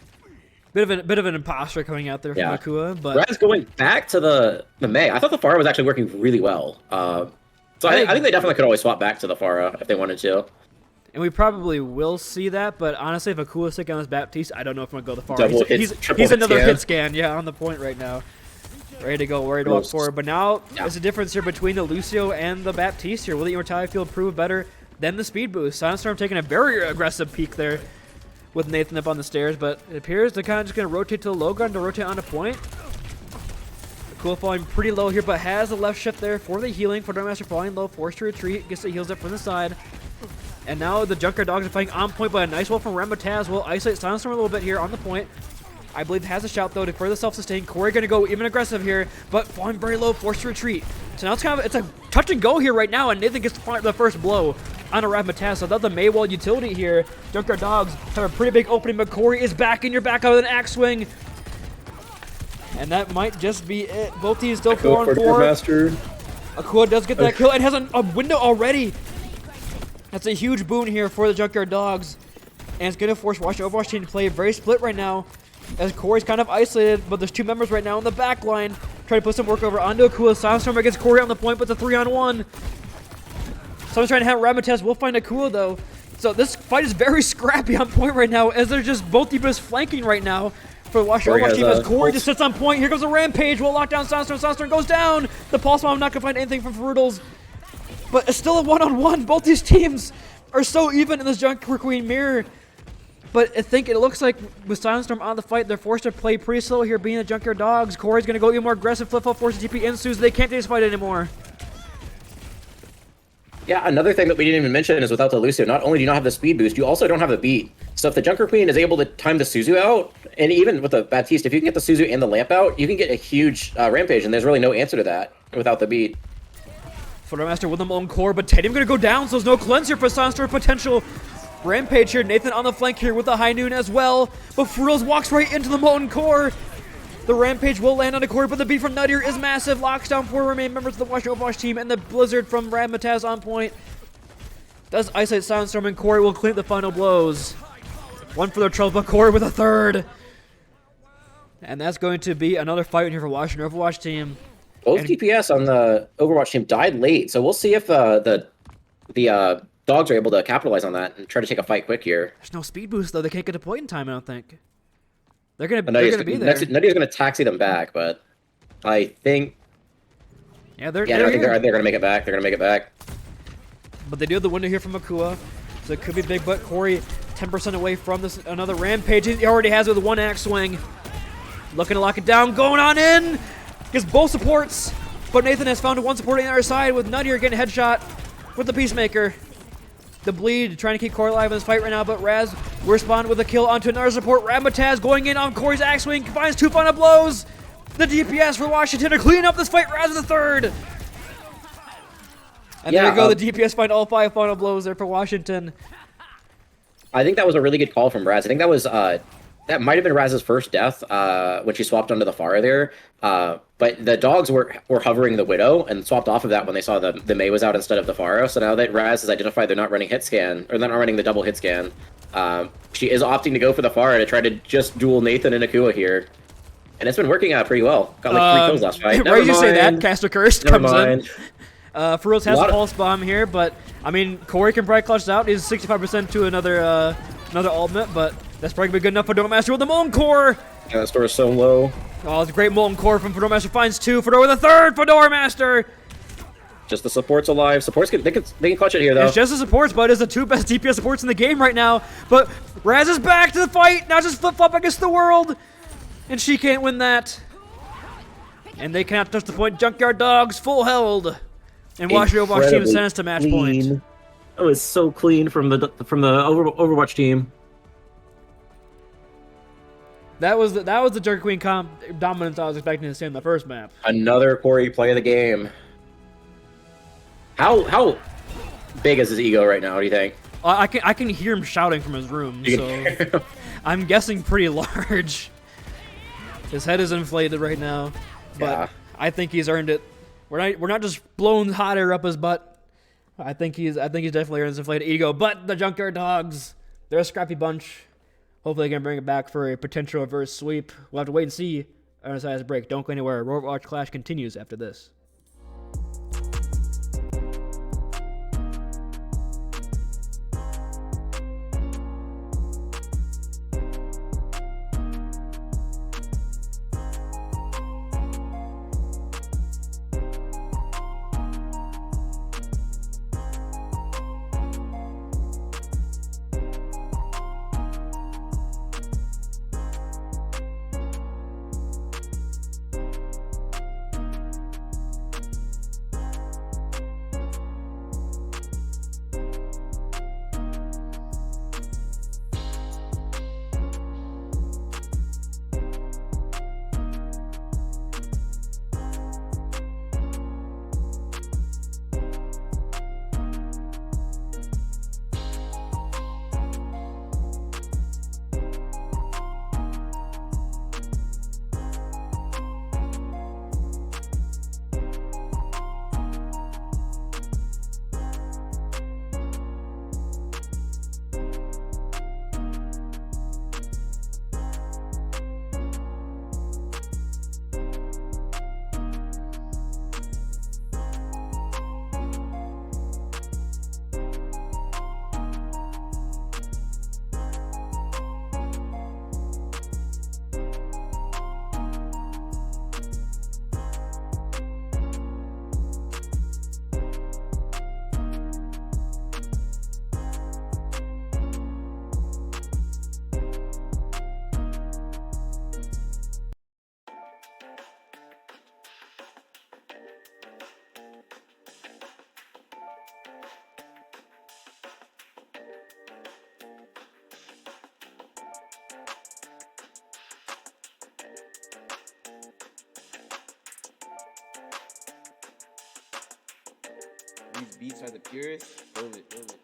Bit of an imposter coming out there from Akua, but Raz going back to the Mei. I thought the Pharah was actually working really well. So I think they definitely could always swap back to the Pharah if they wanted to. And we probably will see that, but honestly, if Akua's taking on this Baptiste, I don't know if I'm gonna go the Pharah. He's another hit scan, on the point right now. Ready to go, ready to walk forward. But now, there's a difference here between the Lucio and the Baptiste here. Will the Immortality Field prove better than the Speed Boost? Sunstorm taking a very aggressive peek there with Nathan up on the stairs, but it appears they're kind of just going to rotate to the low ground to rotate on a point. Cool falling pretty low here, but has the left shift there for the healing. For Master falling low, forced to retreat, gets the heals up from the side. And now the Junker Dogs are fighting on point, but a nice wall from Rambo-Taz will isolate Sunstorm a little bit here on the point. I believe has a shout though to further self-sustain. Corey going to go even aggressive here, but falling very low, forced to retreat. So now it's a touch and go here right now, and Nathan gets the first blow on a Rambo-Taz. So that's the Maywall utility here. Junkyard Dogs have a pretty big opening, but Corey is back in your back out with an axe swing. And that might just be it. Both teams still 4-on-4. Akua does get that kill and has a window already. That's a huge boon here for the Junkyard Dogs. And it's going to force Overwatch team to play very split right now, as Corey's kind of isolated, but there's 2 members right now in the back line. Trying to put some work over onto Akua. Soundstorm against Corey on the point, but it's a 3-on-1. Someone's trying to have Rambo-Taz. We'll find Akua though. So this fight is very scrappy on point right now, as they're just both teams flanking right now for the Overwatch team, as Corey just sits on point. Here goes a Rampage. We'll lock down Soundstorm. Soundstorm goes down. The Pulse Bomb not going to find anything from Ferudals. But it's still a 1-on-1. Both these teams are so even in this Junker Queen mirror. But I think it looks like with Soundstorm on the fight, they're forced to play pretty slow here, being the Junkyard Dogs. Corey's going to go even more aggressive, flip-flop, force the TP in Suze. They can't do this fight anymore. Yeah, another thing that we didn't even mention is without the Lucio, not only do you not have the speed boost, you also don't have the beat. So if the Junker Queen is able to time the Suzu out, and even with the Baptiste, if you can get the Suzu and the lamp out, you can get a huge Rampage, and there's really no answer to that without the beat. Master with the Molten Core, but Tedium going to go down, so there's no cleanser for Soundstorm potential. Rampage here, Nathan on the flank here with the High Noon as well, but Frills walks right into the Molten Core. The Rampage will land on the core, but the beat from Nuttier is massive. Locks down 4 remaining members of the Overwatch team, and the Blizzard from Rambo-Taz on point does isolate Soundstorm, and Corey will clean the final blows. 1 for their trouble, but Corey with a 3rd. And that's going to be another fight here for Washington Overwatch team. Both DPS on the Overwatch team died late, so we'll see if the Dogs are able to capitalize on that and try to take a fight quick here. There's no speed boost though. They can't get a point in time, I don't think. They're gonna be there. Nutty's gonna taxi them back, but I think they're gonna make it back. They're gonna make it back. But they do have the window here from Akua, so it could be big. But Corey 10% away from this another Rampage. He already has it with a 1-axe swing. Looking to lock it down, going on in. Gets both supports, but Nathan has found 1 support on the other side with Nuttier getting a headshot with the Peacemaker. the bleed, trying to keep Corey alive in this fight right now, but Raz will respond with a kill onto another support. Ramataz going in on Corey's axe swing, finds 2 final blows. The DPS for Washington to clean up this fight. Raz with the 3rd. And there you go, the DPS find all 5 final blows there for Washington. I think that was a really good call from Raz. I think that was that might have been Raz's first death when she swapped onto the Pharah there. But the Dawgs were hovering the Widow and swapped off of that when they saw the Mei was out instead of the Pharah. So now that Raz has identified they're not running hit scan, or they're not running the double hit scan, she is opting to go for the Pharah to try to just duel Nathan and Akua here. And it's been working out pretty well. Got like 3 kills last fight. Right, you say that, Caster Curse comes in. Feroz has a pulse bomb here, but I mean, Corey can probably clutch out. He's 65% to another ultimate, but that's probably gonna be good enough for Fedora Master with the Molten Core. Yeah, that store is so low. Oh, it's a great Molten Core from Fedora Master. Finds 2. Fedora with a 3rd. Fedora Master. Just the supports alive. Supports they can clutch it here though. It's just the supports, but it's the 2 best DPS supports in the game right now. But Raz is back to the fight. Now just flip-flop against the world, and she can't win that. And they cannot touch the point. Junkyard Dawgs full held. And watch your Overwatch team send us to match point. That was so clean from the Overwatch team. That was the Jerk Queen dominance I was expecting to see in the first map. Another Corey play of the game. How big is his ego right now? What do you think? I can hear him shouting from his room, so I'm guessing pretty large. His head is inflated right now, but yeah. I think he's earned it. We're not just blowing hot air up his butt. I think he's definitely earned his inflated ego. But the Junkyard Dawgs, they're a scrappy bunch. Hopefully they can bring it back for a potential reverse sweep. We'll have to wait and see on a size break. Don't go anywhere. Overwatch Clash continues after this. These beats are the purest. Love it, love it.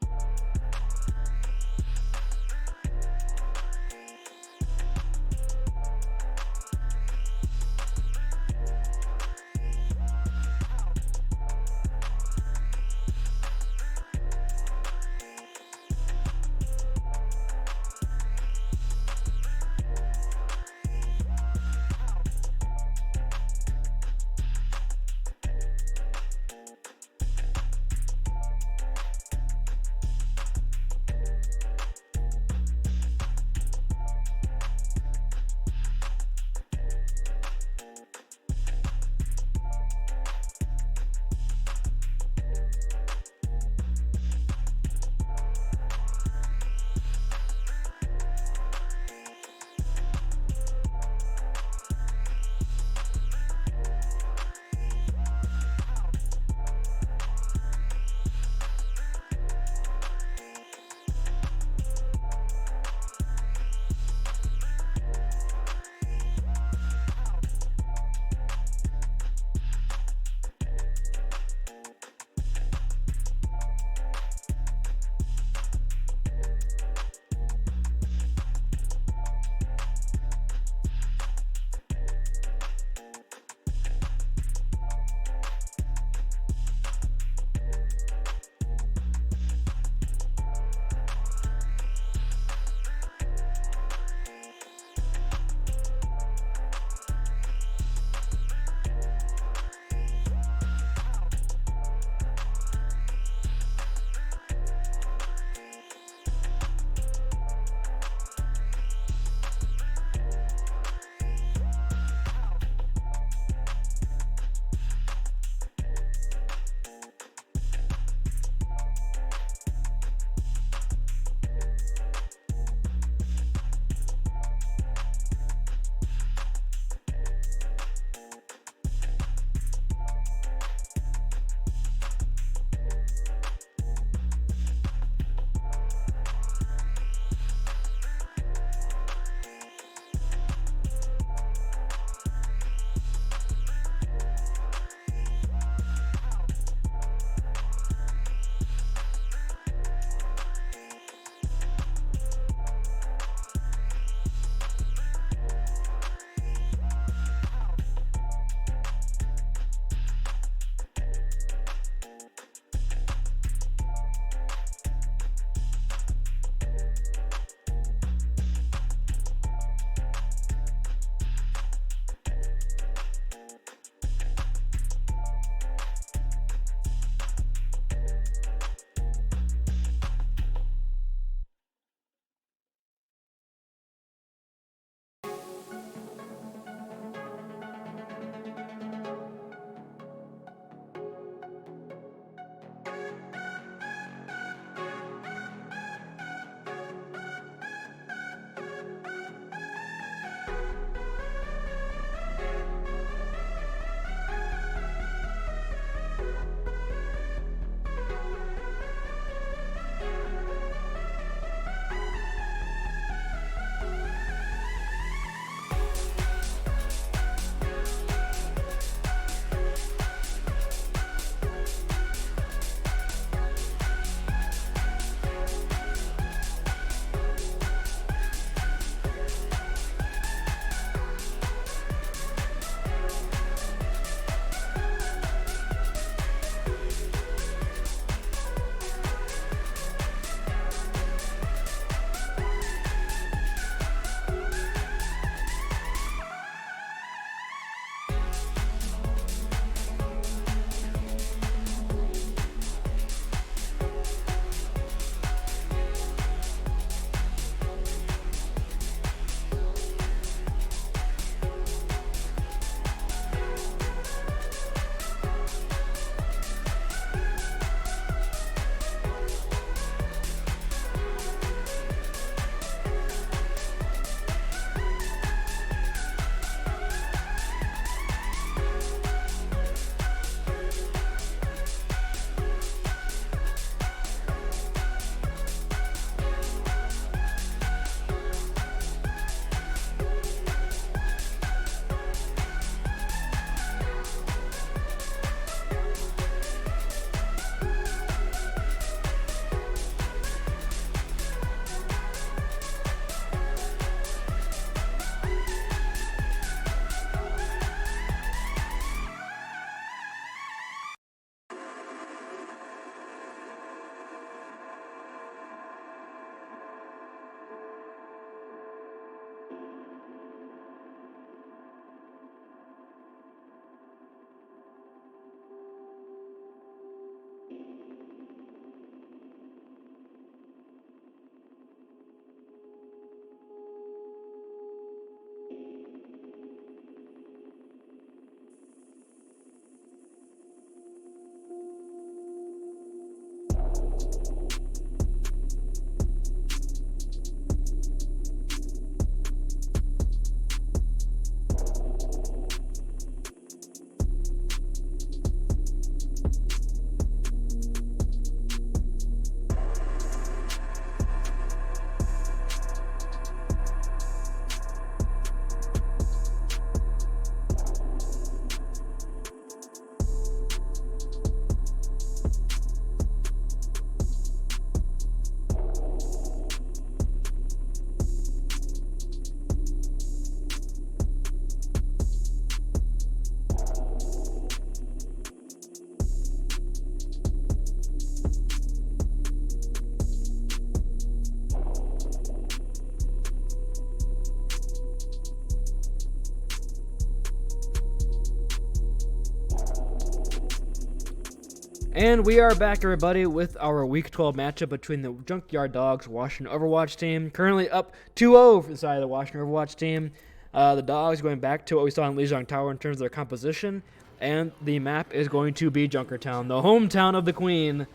And we are back, everybody, with our Week 12 matchup between the Junkyard Dawgs Washington Overwatch team. Currently up 2-0 for the side of the Washington Overwatch team. The Dawgs going back to what we saw in Lijiang Tower in terms of their composition. And the map is going to be Junkertown, the hometown of the Queen.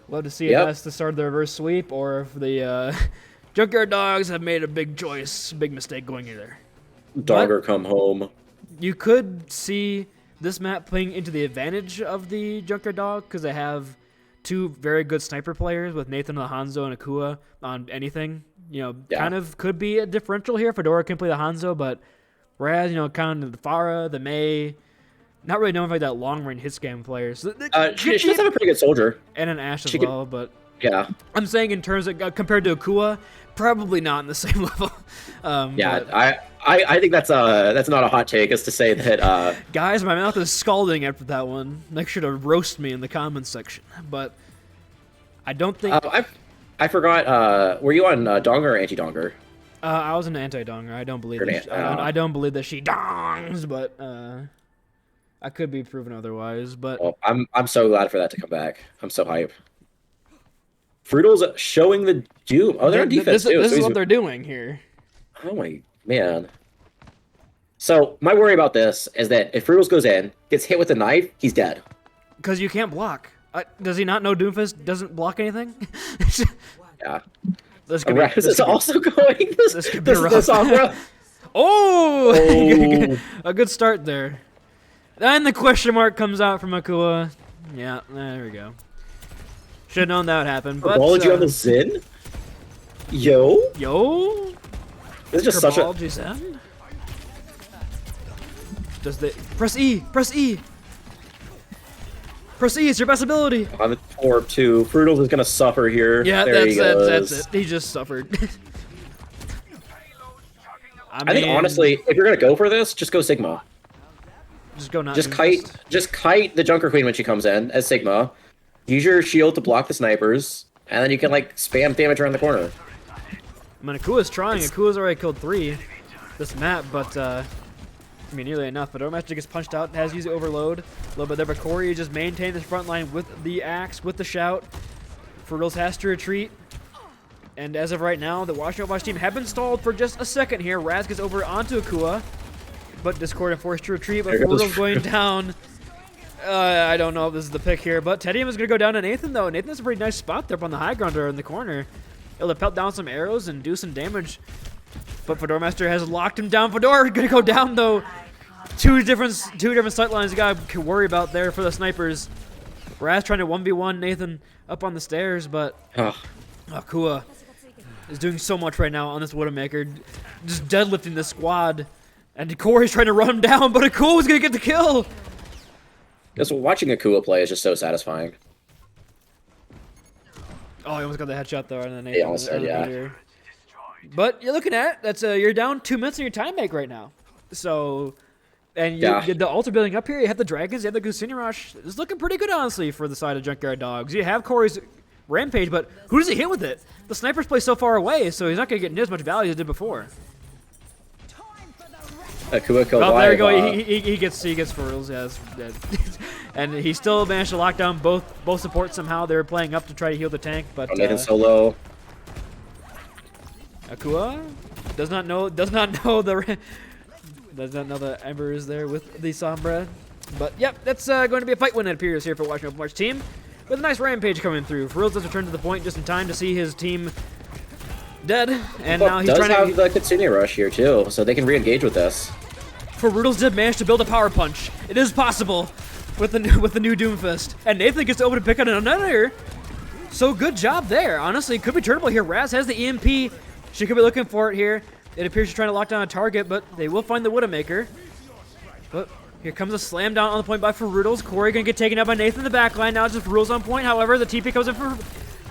Love to see if that's the start of the reverse sweep, or if the Junkyard Dawgs have made a big choice, big mistake going in there. Dogger come home. You could see this map playing into the advantage of the Junkyard Dog because they have two very good sniper players with Nathan the Hanzo and Akua on anything. Kind of could be a differential here. Fedora can play the Hanzo, but whereas, kind of the Pharah, the Mei, not really known for that long-range hit scam players. So she does have a pretty good soldier. And an Ashe as well, but yeah. I'm saying in terms of compared to Akua, probably not on the same level. I think that's not a hot take, is to say that guys, my mouth is scalding after that one. Make sure to roast me in the comments section. But I don't think I forgot. Were you on donger or anti-donger? I was an anti-donger. I don't believe I don't believe that she dongs, but I could be proven otherwise. But I'm so glad for that to come back. I'm so hype. Frutal's showing the Doom. Oh, they're on defense too. This is what they're doing here. Oh my man. So my worry about this is that if Fruitals goes in, gets hit with a knife, he's dead. Because you can't block. Does he not know Doomfist doesn't block anything? Yeah. This is also going. This could be rough. Oh! A good start there. And the question mark comes out from Akua. Yeah, there we go. Should have known that would happen. But Kerbal, you on the Zin? Yo? This is just such a... GZN? Does the... Press E! Press E! Press E, it's your best ability! On the orb, too. Fruitals is gonna suffer here. Yeah, that's it. He just suffered. I think, honestly, if you're gonna go for this, just go Sigma. Just go not. Just kite the Junker Queen when she comes in as Sigma. Use your shield to block the snipers, and then you can, spam damage around the corner. I mean, Akua's trying. Akua's already killed 3 this map, but, nearly enough. But Overwatch gets punched out, has used overload a little bit there, but Corey just maintained his front line with the axe, with the shout. Fertils has to retreat. And as of right now, the Washington Overwatch team have been stalled for just a second here. Raz gets over onto Akua, but Discord forced to retreat, but Fertils going down. I don't know if this is the pick here, but Tedium is going to go down to Nathan, though. Nathan has a pretty nice spot there up on the high ground there in the corner. Able to pelt down some arrows and do some damage. But Fedora Master has locked him down. Fedora going to go down, though. Two different sight lines you got to worry about there for the snipers. Raz trying to 1v1 Nathan up on the stairs, but Akua is doing so much right now on this Widowmaker. Just deadlifting the squad. And Corey's trying to run him down, but Akua's going to get the kill. Because watching Akua play is just so satisfying. Oh, he almost got the headshot though. And then he almost said, yeah. But you're looking at you're down 2 minutes in your time bank right now. So, and you get the ultra building up here. You have the dragons. You have the Gusini Rush. It's looking pretty good, honestly, for the side of Junkyard Dawgs. You have Corey's rampage, but who does he hit with it? The snipers play so far away, so he's not going to get near as much value as he did before. Akua killed there you go. He gets Fertils, yes. And he still managed to lock down both supports somehow. They were playing up to try to heal the tank, but Nathan solo. Akua does not know the Ember is there with the Sombra. But yep, that's going to be a fight when it appears here for Washington Overwatch team. With a nice rampage coming through. Fertils does return to the point just in time to see his team dead, and now he's trying to have the Kitsune Rush here too, so they can re-engage with this. Fertils did manage to build a power punch. It is possible with the new Doomfist, and Nathan gets over to pick up another. So good job there. Honestly, it could be turnable here. Raz has the EMP. She could be looking for it here. It appears she's trying to lock down a target, but they will find the Widowmaker. But here comes a slam down on the point by Fertils. Corey gonna get taken out by Nathan in the back line. Now just Fertils on point. However, the TP comes in from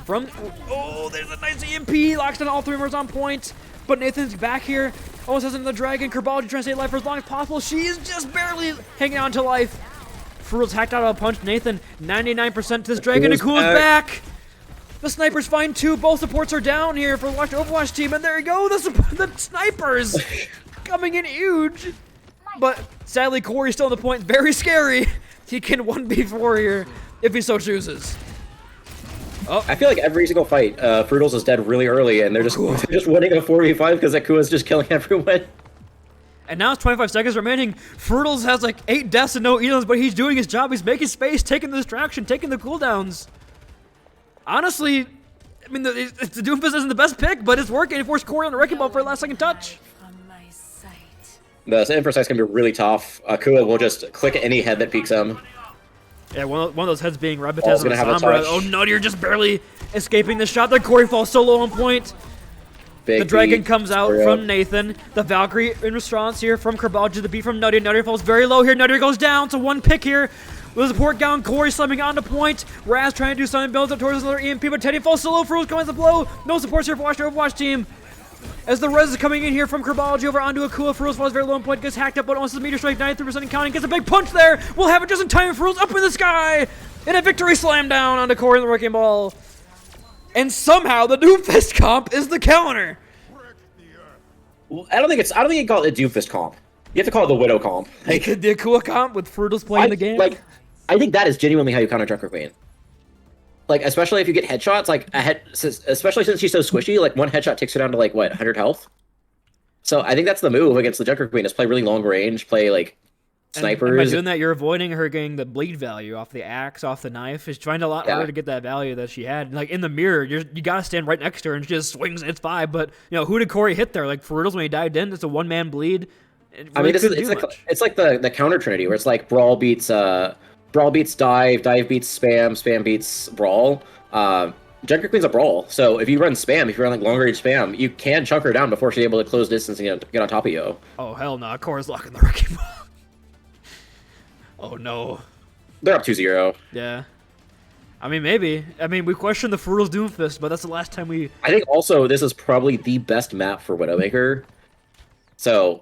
there's a nice EMP. Locks down all 3 members on point. But Nathan's back here. Almost has another dragon. Kerbal trying to stay alive for as long as possible. She is just barely hanging on to life. Fertils hacked out of a punch. Nathan, 99% to this dragon. Akua's back. The snipers find 2. Both supports are down here for the Overwatch team. And there you go. The snipers coming in huge. But sadly, Corey's still on the point. Very scary. He can 1v4 here. if he so chooses. Oh, I feel like every single fight, Fruitles is dead really early, and they're just winning a 4v5 because Akua's just killing everyone. and now it's 25 seconds remaining. Fruitles has like 8 deaths and no Elans, but he's doing his job. He's making space, taking the distraction, taking the cooldowns. Honestly, I mean, the Doomfist isn't the best pick, but it's working. It forced Corey on the wrecking ball for a last second touch. The Infrasite's gonna be really tough. Akua will just click any head that peeks him. Yeah, one of those heads being Rabitas and gonna have a Sombra. touch. Oh no, you're just barely escaping the shot. The Corey falls so low on point. Big The dragon beat. comes out from Nathan. The Valkyrie in response here from Kerbalji. The beat from Nutty. Nutty falls very low here. Nutty goes down to 1 pick here. With the support down, Corey slamming onto point. Raz trying to do something, builds up towards another EMP, but Teddy falls so low. Fruitles going to blow. No supports here for Overwatch team. As the res is coming in here from Kerbalji over onto Akua. Fruitles falls very low on point, gets hacked up, but almost the meter strike, 93% and counting. Gets a big punch there. We'll have it just in time. Fruitles up in the sky. And a victory slam down onto Corey in the wrecking ball. And somehow the Doomfist comp is the counter. I don't think you call it a Doomfist comp. You have to call it the Widow comp. Like, the Akua comp with Fruitles playing the game. Like, I think that is genuinely how you counter Junker Queen. Like, especially if you get headshots, like especially since she's so squishy, like 1 headshot takes her down to like what, 100 health. So I think that's the move against the Junker Queen is play really long range, play like snipers. And by doing that, you're avoiding her getting the bleed value off the axe, off the knife. It's trying a lot harder to get that value that she had. Like in the mirror, you gotta stand right next to her and she just swings and it's 5. But you know, who did Corey hit there? Like Fruitles when he dived in, it's a 1-man bleed. I mean, it's like the counter trinity where it's like brawl beats dive beats spam, spam beats brawl. Junker Queen's a brawl, so if you run spam, if you run like long range spam, you can chunk her down before she's able to close distance and get on top of you. Oh hell no, Corey's locking the wrecking ball. Oh no. They're up 2-0. Yeah. I mean, maybe. I mean, we questioned the Fruitles Doomfist, but that's the last time we... I think also this is probably the best map for Widowmaker. So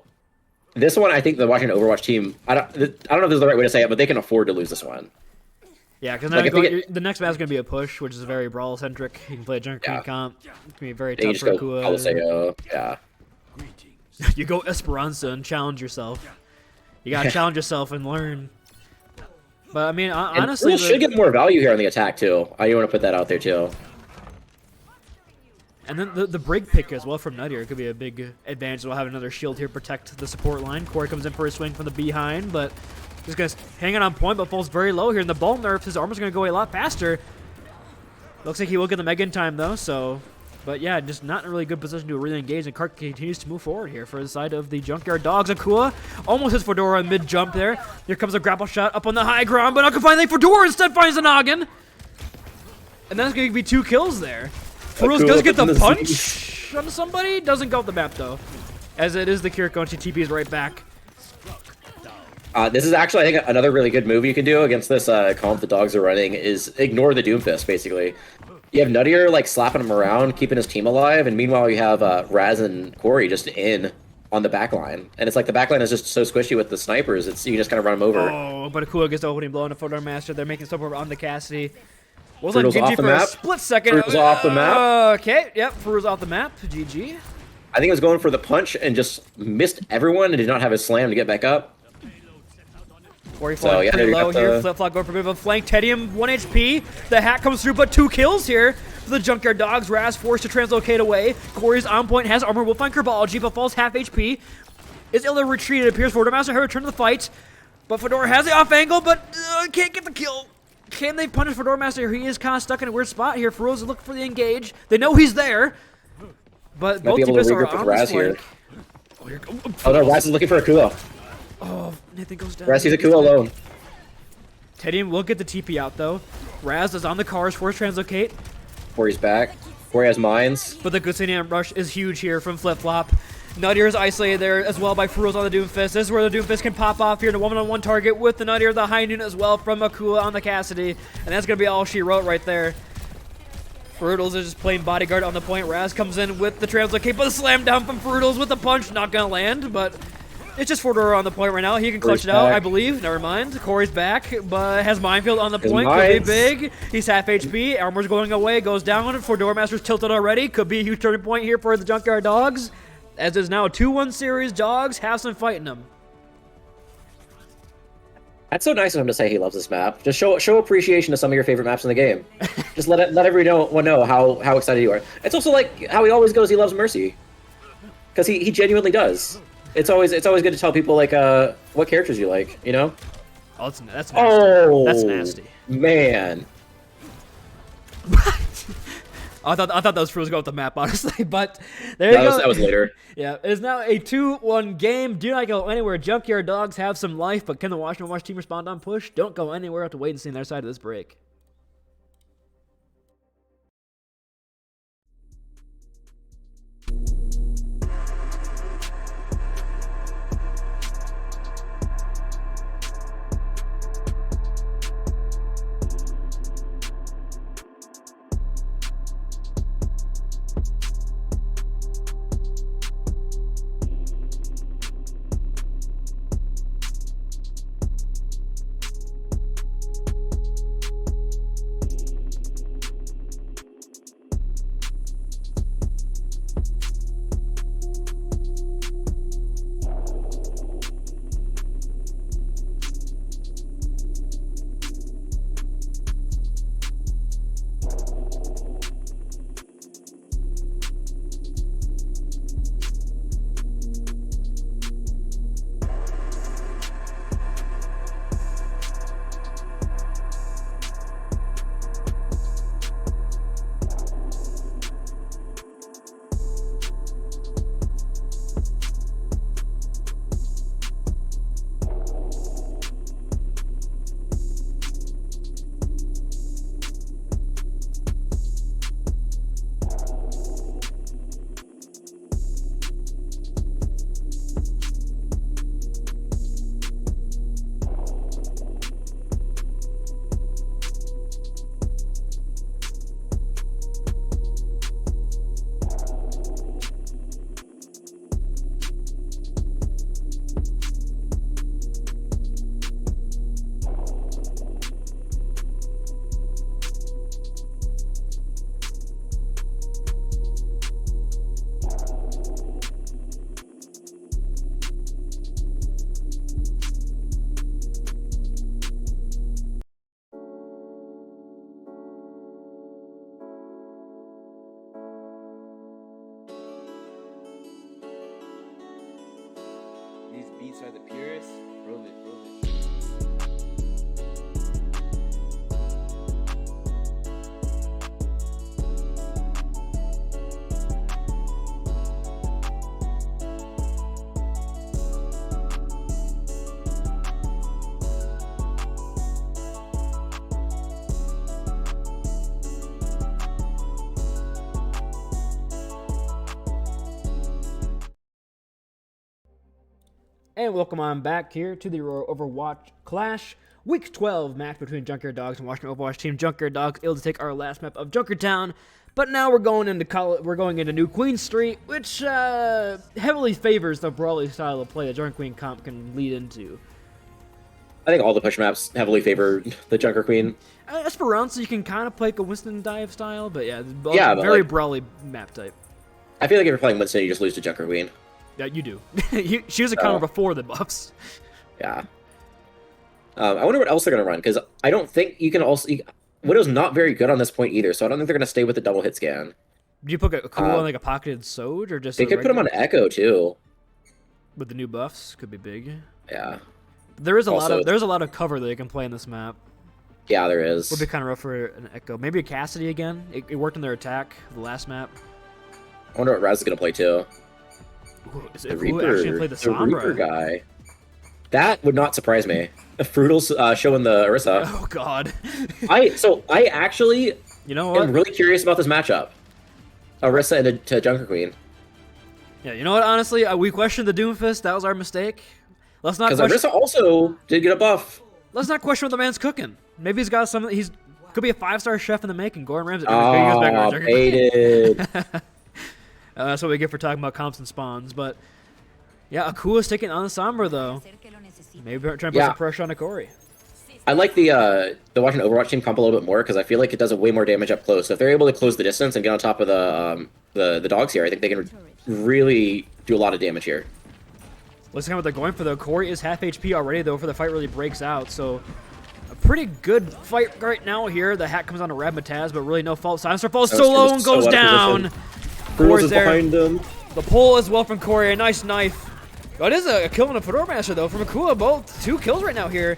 this one, I think the Washington Overwatch team, I don't know if this is the right way to say it, but they can afford to lose this one. Yeah, because Like, the next map is going to be a push, which is very brawl-centric. You can play a Junker Queen comp. It can be very They can tough just for go Akua. Paliseo. Yeah. You go Esperanza and challenge yourself. You got to challenge yourself and learn. But, I mean, honestly... We should get more value here on the attack, too. I want to put that out there, too. And then the break pick as well from Nuttier could be a big advantage. We'll have another shield here protect the support line. Corey comes in for a swing from the behind, but just going to hang it on point, but falls very low here. And the ball nerfs, his armor's going to go away a lot faster. Looks like he will get the Mega in time, though, so... But yeah, just not in a really good position to really engage, and Kark continues to move forward here for the side of the Junkyard Dawgs. Akua almost hits Fedora in mid-jump there. Here comes a grapple shot up on the high ground, but finally Fedora instead finds the noggin. And that's going to be 2 kills there. Fruitles does get the punch on somebody. Doesn't go up the map, though. As it is the Kiriko, and she TPs right back. This is actually, I think, another really good move you can do against this comp the Dogs are running is ignore the Doomfist, basically. You have Nuttier, like, slapping him around, keeping his team alive, and meanwhile you have Raz and Corey just in on the backline. And it's like the backline is just so squishy with the snipers, you just kind of run them over. Oh, but Akua gets the opening blow on the Fedora Master. They're making stuff over on the Cassidy. Was Fruitles on Genji off the for a map. split second. Fruitles off the map. Okay, yep, Fruitles off the map. GG. I think he was going for the punch and just missed everyone and did not have his slam to get back up. Corey falling pretty low here. Flip-flop going for a bit of a flank. Tedium, 1 HP. The hack comes through, but 2 kills here for the Junkyard Dawgs. Raz forced to translocate away. Corey's on point, has armor, will find Kerbalji, but falls half HP. Is able to retreat, it appears. Fedora Master has returned to the fight. But Fedora has the off angle, but can't get the kill. Can they punish Fedora Master? He is kind of stuck in a weird spot here. Feroz is looking for the engage. They know he's there. But both teams are on this flank. Oh no, Raz is looking for Akua. Oh, Nathan goes down. Raz sees Akua alone. Tedium will get the TP out, though. Raz is on the cars, force translocate. Corey's back. Corey has mines. But the Gusanian rush is huge here from Flip-Flop. Nuttier is isolated there as well by Fruitles on the Doomfist. This is where the Doomfist can pop off here in a 1-on-1 target with the Nuttier, the high noon as well from Akua on the Cassidy. And that's going to be all she wrote right there. Fruitles is just playing bodyguard on the point. Raz comes in with the translocate, but the slam down from Fruitles with the punch. Not going to land, but it's just Fedora on the point right now. He can clutch it out, I believe. Never mind. Corey's back, but has Minefield on the point. Could be big. He's half HP. Armor's going away. Goes down. Fedora Master's tilted already. Could be a huge turning point here for the Junkyard Dawgs. As is now a 2-1 series. Dogs have some fight in them. That's so nice of him to say he loves this map. Just show appreciation to some of your favorite maps in the game. Just let everyone know how excited you are. It's also like how he always goes. He loves Mercy, because he genuinely does. It's always good to tell people like what characters you like. You know. Oh, that's nasty. Oh, That's nasty. Man. I thought that was Fruit's going with the map, honestly, but there you go. That was later. Yeah, it is now a 2-1 game. Do not go anywhere. Junkyard Dogs have some life, but can the Overwatch team respond on push? Don't go anywhere. Have to wait and see on their side of this break. These beats are the purest. Prove it, prove it. And welcome on back here to the Aurora Overwatch Clash. Week 12 match between Junkyard Dogs and Washington Overwatch team. Junkyard Dogs able to take our last map of Junker Town, but now we're going into New Queen Street, which heavily favors the brawly style of play that Junker Queen comp can lead into. I think all the push maps heavily favor the Junker Queen. Esperanza, you can kind of play like a Winston dive style, but yeah, very brawly map type. I feel like if you're playing Winston, you just lose to Junker Queen. Yeah, you do. She was a counter before the buffs. Yeah. I wonder what else they're going to run, because I don't think you can also... Widow's not very good on this point either, so I don't think they're going to stay with the double hit scan. Do you put a cool on like a pocketed Soj, or just... They could put him on Echo, too. With the new buffs, could be big. Yeah. There's a lot of cover that they can play in this map. Yeah, there is. Would be kind of rough for an Echo. Maybe a Cassidy again. It worked in their attack, the last map. I wonder what Raz is going to play, too. Ooh, is it actually play the Sombra? Reaper guy. That would not surprise me. If Frutal's showing the Orisa. Oh god. I actually you know what? am really curious about this matchup. Orisa to Junker Queen. Yeah, you know what, honestly, we questioned the Doomfist, that was our mistake. Let's not Because Orisa also did get a buff. Let's not question what the man's cooking. Maybe he's got some could be a 5-star chef in the making. Gordon Ramsay. Oh, baited. That's what we get for talking about comps and spawns, but yeah, Akua's taking on the Sombra though. Maybe trying to put some pressure on Akori. I like the Washington Overwatch team comp a little bit more because I feel like it does way more damage up close. So if they're able to close the distance and get on top of the dogs here, I think they can really do a lot of damage here. Looks like what they're going for, though. Corey is half HP already, though, before the fight really breaks out. So a pretty good fight right now here. The hat comes on to Razzmatazz, but really no fault. Silencer falls solo and goes down. Corey is behind him. The pull as well from Corey. A nice knife. Oh, it is a kill on a Fedora Master, though, from Akua. Both 2 kills right now here.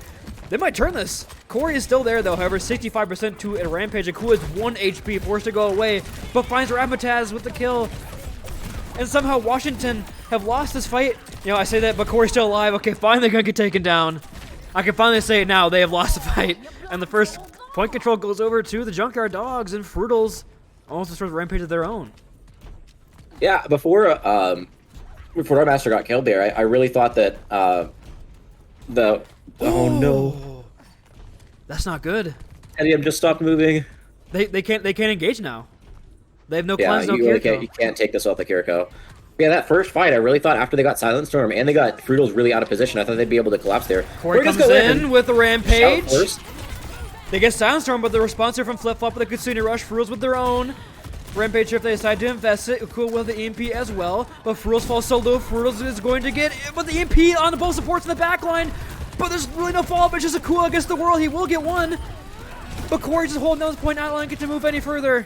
They might turn this. Corey is still there, though. However, 65% to a Rampage. Akua is 1 HP, forced to go away, but finds Razzmatazz with the kill. And somehow Washington have lost this fight. You know, I say that, but Corey's still alive. Okay, finally gonna get taken down. I can finally say it now. They have lost the fight. And the first point control goes over to the Junkyard Dogs, and Fruitals almost destroys Rampage of their own. Yeah, before our master got killed there, I really thought that the... Oh no. That's not good. Tedium just stopped moving. They can't engage now. They have no cleanse, no you Kiriko. You can't take this off the Kiriko. Yeah, that first fight, I really thought after they got Silent Storm and they got Fruitals really out of position, I thought they'd be able to collapse there. Corey comes in with the Rampage. First. They get Silent Storm, but the response here from Flip Flop with the Kitsune Rush. Fruitals with their own. Rampage here if they decide to invest it. Cool with the EMP as well. But Fruitals falls so low. Fruitals is going to get with the EMP on the both supports in the back line. But there's really no follow-up. It's just Akua against the world. He will get one. But Corey just holding down this point, not allowing it to move any further.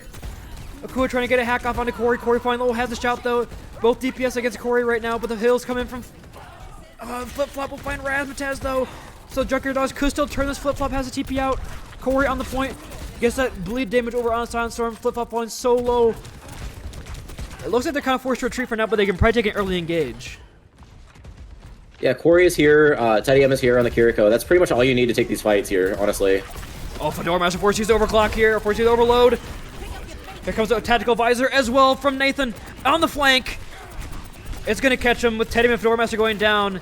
Akua trying to get a hack off onto Corey. Corey finally has the shout though. Both DPS against Corey right now, but the hills come in from Flip Flop will find Razzmatazz though. So Junkyard Dogs could still turn this. Flip Flop has a TP out. Corey on the point. Gets that bleed damage over on Silent Storm. Flip Flop falling so low. It looks like they're kind of forced to retreat for now, but they can probably take an early engage. Yeah, Corey is here. Tedium is here on the Kiriko. That's pretty much all you need to take these fights here, honestly. Oh, Fedora Master forces overclock here. Forces overload. Here comes a tactical visor as well from Nathan on the flank. It's going to catch him with Teddy and Fedora Master going down.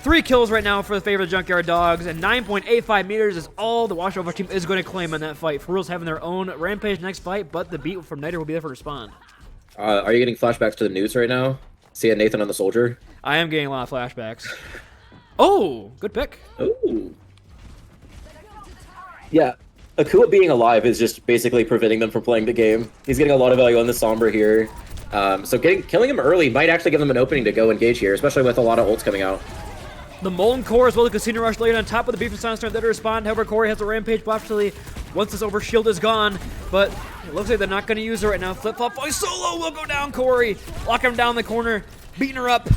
3 kills right now for the favor of the Junkyard Dogs, and 9.85 meters is all the Washington Overwatch team is going to claim in that fight. Furals having their own Rampage next fight, but the beat from Niter will be there for respond. Are you getting flashbacks to the news right now? Seeing Nathan on the soldier? I am getting a lot of flashbacks. Oh, good pick. Ooh. Yeah, Akua being alive is just basically preventing them from playing the game. He's getting a lot of value on the Sombra here. So killing him early might actually give them an opening to go engage here, especially with a lot of ults coming out. The Molten Core as well as the Casino Rush laid on top of the beat from Silent Storm there to respond. However, Corey has a Rampage block once this over shield is gone, but it looks like they're not going to use her right now. Flip Flop falling solo will go down Corey. Lock him down the corner, beating her up.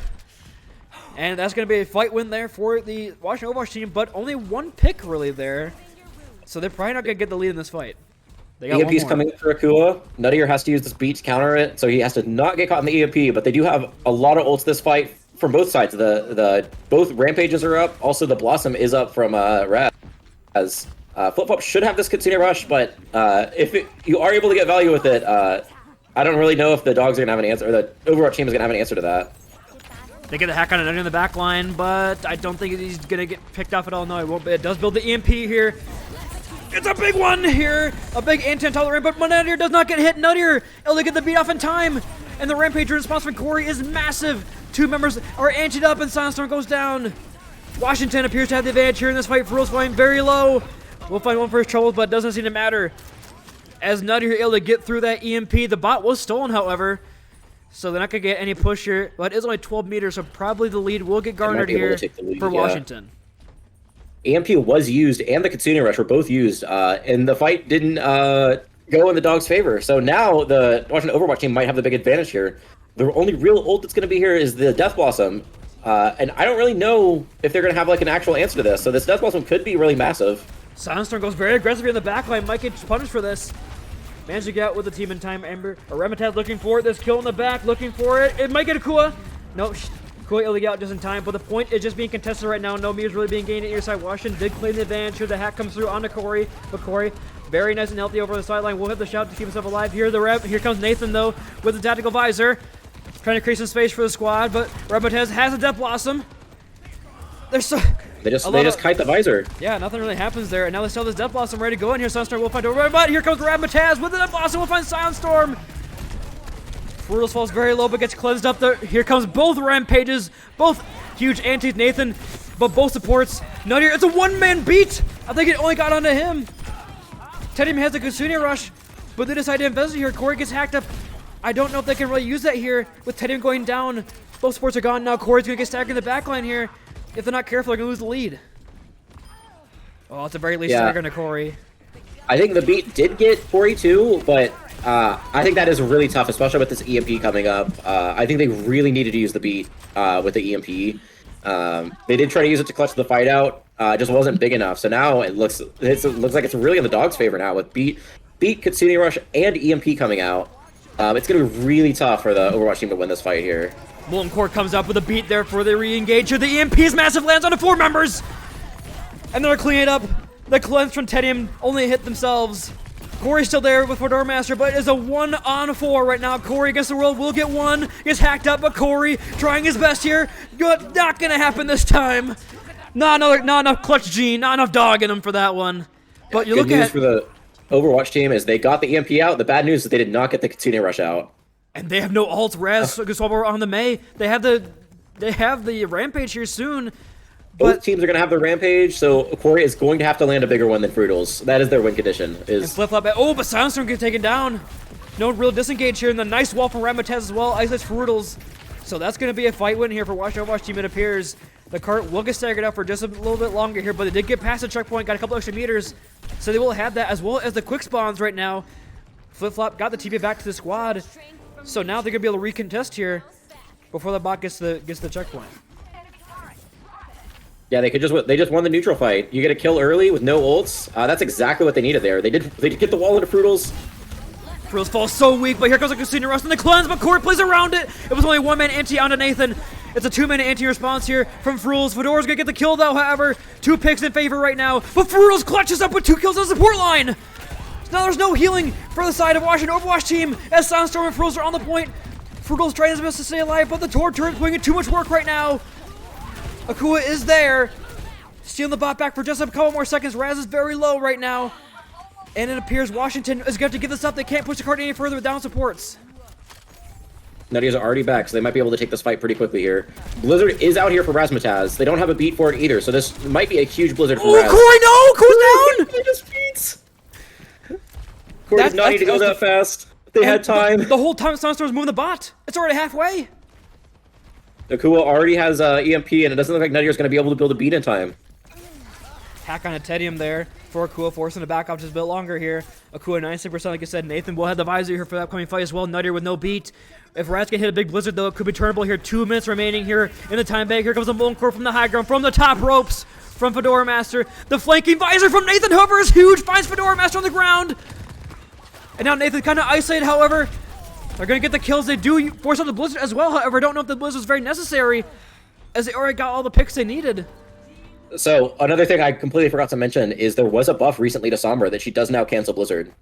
And that's going to be a fight win there for the Washington Overwatch team, but only 1 pick really there. So they're probably not going to get the lead in this fight. They got EMP's coming for Akua. Nuttier has to use this beat to counter it, so he has to not get caught in the EMP, but they do have a lot of ults this fight from both sides. Both Rampages are up. Also, the Blossom is up from Raz. Flip Flop should have this Kitsune Rush, but you are able to get value with it, I don't really know if the Dogs are going to have an answer, or the Overwatch team is going to have an answer to that. They get a hack on Nuttier in the back line, but I don't think he's going to get picked off at all. No, it won't. It does build the EMP here. It's a big one here. A big anti-tolerant, but Nuttier does not get hit. Nuttier able to get the beat off in time. And the Rampage response from Corey is massive. 2 members are antied up and Silent Storm goes down. Washington appears to have the advantage here in this fight. Furals flying very low. We'll find one for his troubles, but it doesn't seem to matter. As Nuttier able to get through that EMP. The bot was stolen, however. So they're not going to get any push here. But it is only 12 meters, so probably the lead will get garnered here for Washington. EMP was used and the Kitsune Rush were both used, and the fight didn't go in the Dogs' favor. So now the Washington Overwatch team might have the big advantage here. The only real ult that's going to be here is the Death Blossom, and I don't really know if they're going to have like an actual answer to this. So this Death Blossom could be really massive. Silent Storm goes very aggressively in the backline. Might get punished for this. Managed to get out with the team in time. Ember, Razzmatazz looking for it. This kill in the back, looking for it. It might get Akua. No, Akua able to get out just in time, but the point is just being contested right now. No meters really being gained at your side. Washington did claim the advantage here. The hack comes through onto Corey, but Corey very nice and healthy over the sideline. Will hit the shout to keep himself alive. Here comes Nathan though with the tactical visor, trying to create some space for the squad. But Razzmatazz has a Death Blossom. They just kite the visor. Yeah, nothing really happens there. And now they still have this Death Blossom ready to go in here. Silent Storm will find over. But here comes Razzmatazz with the Death Blossom. We'll find Silent Storm. Frutals falls very low, but gets cleansed up there. Here comes both Rampages, both huge antis. Nathan, but both supports. Nuttier, it's a one-man beat. I think it only got onto him. Tedium has a Kitsune Rush, but they decide to invest here. Corey gets hacked up. I don't know if they can really use that here with Tedium going down. Both supports are gone now. Corey's going to get staggered in the backline here. If they're not careful, they're going to lose the lead. Oh, it's a very least stagger to Corey. I think the beat did get 42, but I think that is really tough, especially with this EMP coming up. I think they really needed to use the beat with the EMP. They did try to use it to clutch the fight out. It just wasn't big enough. So now it looks like it's really in the Dawgs' favor now with beat, Kitsune Rush, and EMP coming out. It's going to be really tough for the Overwatch team to win this fight here. Molten Core comes up with a beat there for the re-engage here. The EMP's massive lands on the 4 members. And they're cleaning it up. The cleanse from Tedium only hit themselves. Corey's still there with Fedora Master, but it's a 1-on-4 right now. Corey against the world will get one. Gets hacked up, but Corey trying his best here. Good, not gonna happen this time. Not enough clutch gene, not enough dog in him for that one. But you look Good news at for the Overwatch team is they got the EMP out. The bad news is they did not get the Kitsune Rush out. and they have no ult. Raz swap over on the Mei. They have the Rampage here soon. Both teams are going to have the Rampage, so Corey is going to have to land a bigger one than Fruitals. That is their win condition. And flip-flop. Oh, but Soundstorm gets taken down. No real disengage here, and the nice wall from Ramatez as well. Isolates Fruitals. So that's going to be a fight win here for Overwatch team, it appears. The cart will get staggered up for just a little bit longer here, but they did get past the checkpoint, got a couple extra meters. So they will have that, as well as the quick spawns right now. Flip-flop got the TP back to the squad. So now they're going to be able to recontest here before the bot gets the checkpoint. Yeah, they just won the neutral fight. You get a kill early with no ults. That's exactly what they needed there. They did get the wall into Fruitals. Fruitals falls so weak, but here comes the Casino Rust and the cleanse, but Corey plays around it. It was only one-man anti onto Nathan. It's a 2-minute anti-response here from Fruitals. Fedora's gonna get the kill though, however. 2 picks in favor right now, but Fruitals clutches up with 2 kills on the support line. Now there's no healing for the side of Washington Overwatch team as Soundstorm and Fruitals are on the point. Fruitals trying his best to stay alive, but the Tor turret's putting in too much work right now. Akua is there, stealing the bot back for just a couple more seconds. Raz is very low right now, and it appears Washington is going to give this up. They can't push the card any further with down supports. Nuttiers are already back, so they might be able to take this fight pretty quickly here. Blizzard is out here for Razmataz. They don't have a beat for it either, so this might be a huge Blizzard for Raz. Oh, Corey, no! Corey's down! They just beats! Corey did not need to go that fast. They had time. The whole time Sunstorm's moving the bot. It's already halfway. Akua already has EMP, and it doesn't look like Nuttier's going to be able to build a beat in time. Hack on a Tedium there for Akua, forcing to back off just a bit longer here. Akua 96%, like I said. Nathan will have the visor here for the upcoming fight as well. Nuttier with no beat. If Raz can hit a big Blizzard, though, it could be turnable here. 2 minutes remaining here in the time bank. Here comes the Molten Core from the high ground, from the top ropes, from Fedora Master. The flanking visor from Nathan Hoover is huge. Finds Fedora Master on the ground. And now Nathan kind of isolated, however. They're going to get the kills. They do force out the Blizzard as well, however. I don't know if the Blizzard is very necessary, as they already got all the picks they needed. So, another thing I completely forgot to mention is there was a buff recently to Sombra that she does now cancel Blizzard.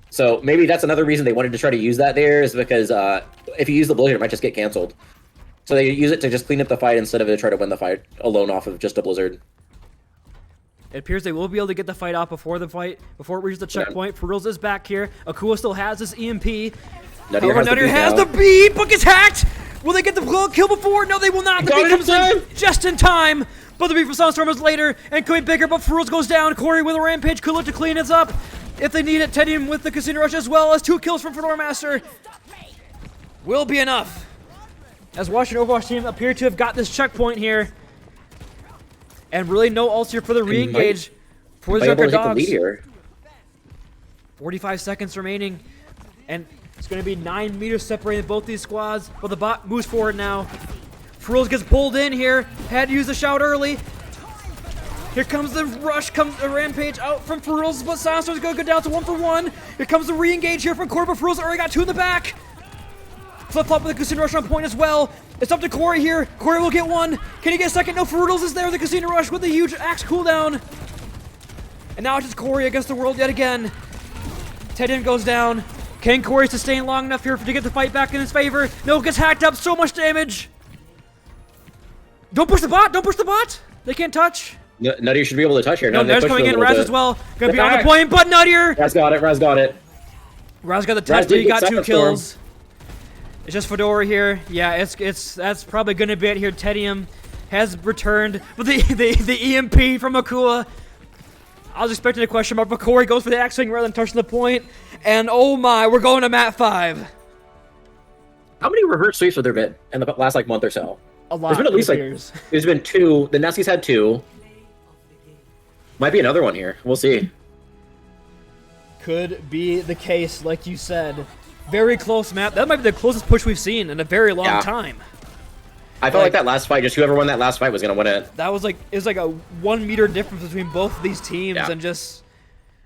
So, maybe that's another reason they wanted to try to use that there, is because if you use the Blizzard, it might just get canceled. So they use it to just clean up the fight instead of to try to win the fight alone off of just a Blizzard. It appears they will be able to get the fight off before it reaches the checkpoint. Fruitals is back here. Akua still has this EMP. Nuttier has the beat, but gets hacked. Will they get the kill before? No, they will not. The beat comes in just in time. But the beat from Sunstorm is later and could be bigger, but Fruitals goes down. Corey with a Rampage could look to clean it up if they need it. Tedium with the Casino Rush as well as 2 kills from Fedora Master. Will be enough. As Washington Overwatch team appear to have got this checkpoint here. And really no ults here for the re-engage for the Junker Dawgs. 45 seconds remaining. And it's going to be 9 meters separating both these squads. But the bot moves forward now. Fruitals gets pulled in here. Had to use the shout early. Here comes the rush, comes the Rampage out from Fruitals. But Soundstorm's going to go down to 1-for-1. Here comes the re-engage here from Corey. But Fruitals already got 2 in the back. Flip-flop with the Casino Rush on point as well. It's up to Corey here. Corey will get 1. Can he get a second? No, Fruitals is there. The Casino Rush with the huge axe cooldown. And now it's just Corey against the world yet again. Tedium goes down. Can Corey sustain long enough here to get the fight back in his favor? No, gets hacked up. So much damage. Don't push the bot. Don't push the bot. They can't touch. Nuttier should be able to touch here. No, Nutier's coming in. Raz as well. Gonna be on the point, but Nuttier. Raz got it. Raz got it. Raz got the touch, but he got 2 kills. It's just Fedora here. Yeah, that's probably gonna be it here. Tedium has returned with the EMP from Akua. I was expecting a question mark, but Corey goes for the axe swing rather than touching the point. And oh my, we're going to mat 5. How many reverse sweeps have there been in the last like month or so? A lot. There's been at least like appears. there's been 2. The Nessies had 2. Might be another one here. We'll see. Could be the case, like you said. Very close map. That might be the closest push we've seen in a very long time. I felt like that last fight, just whoever won that last fight was gonna win it. That was like it was like a 1 meter difference between both of these teams, and just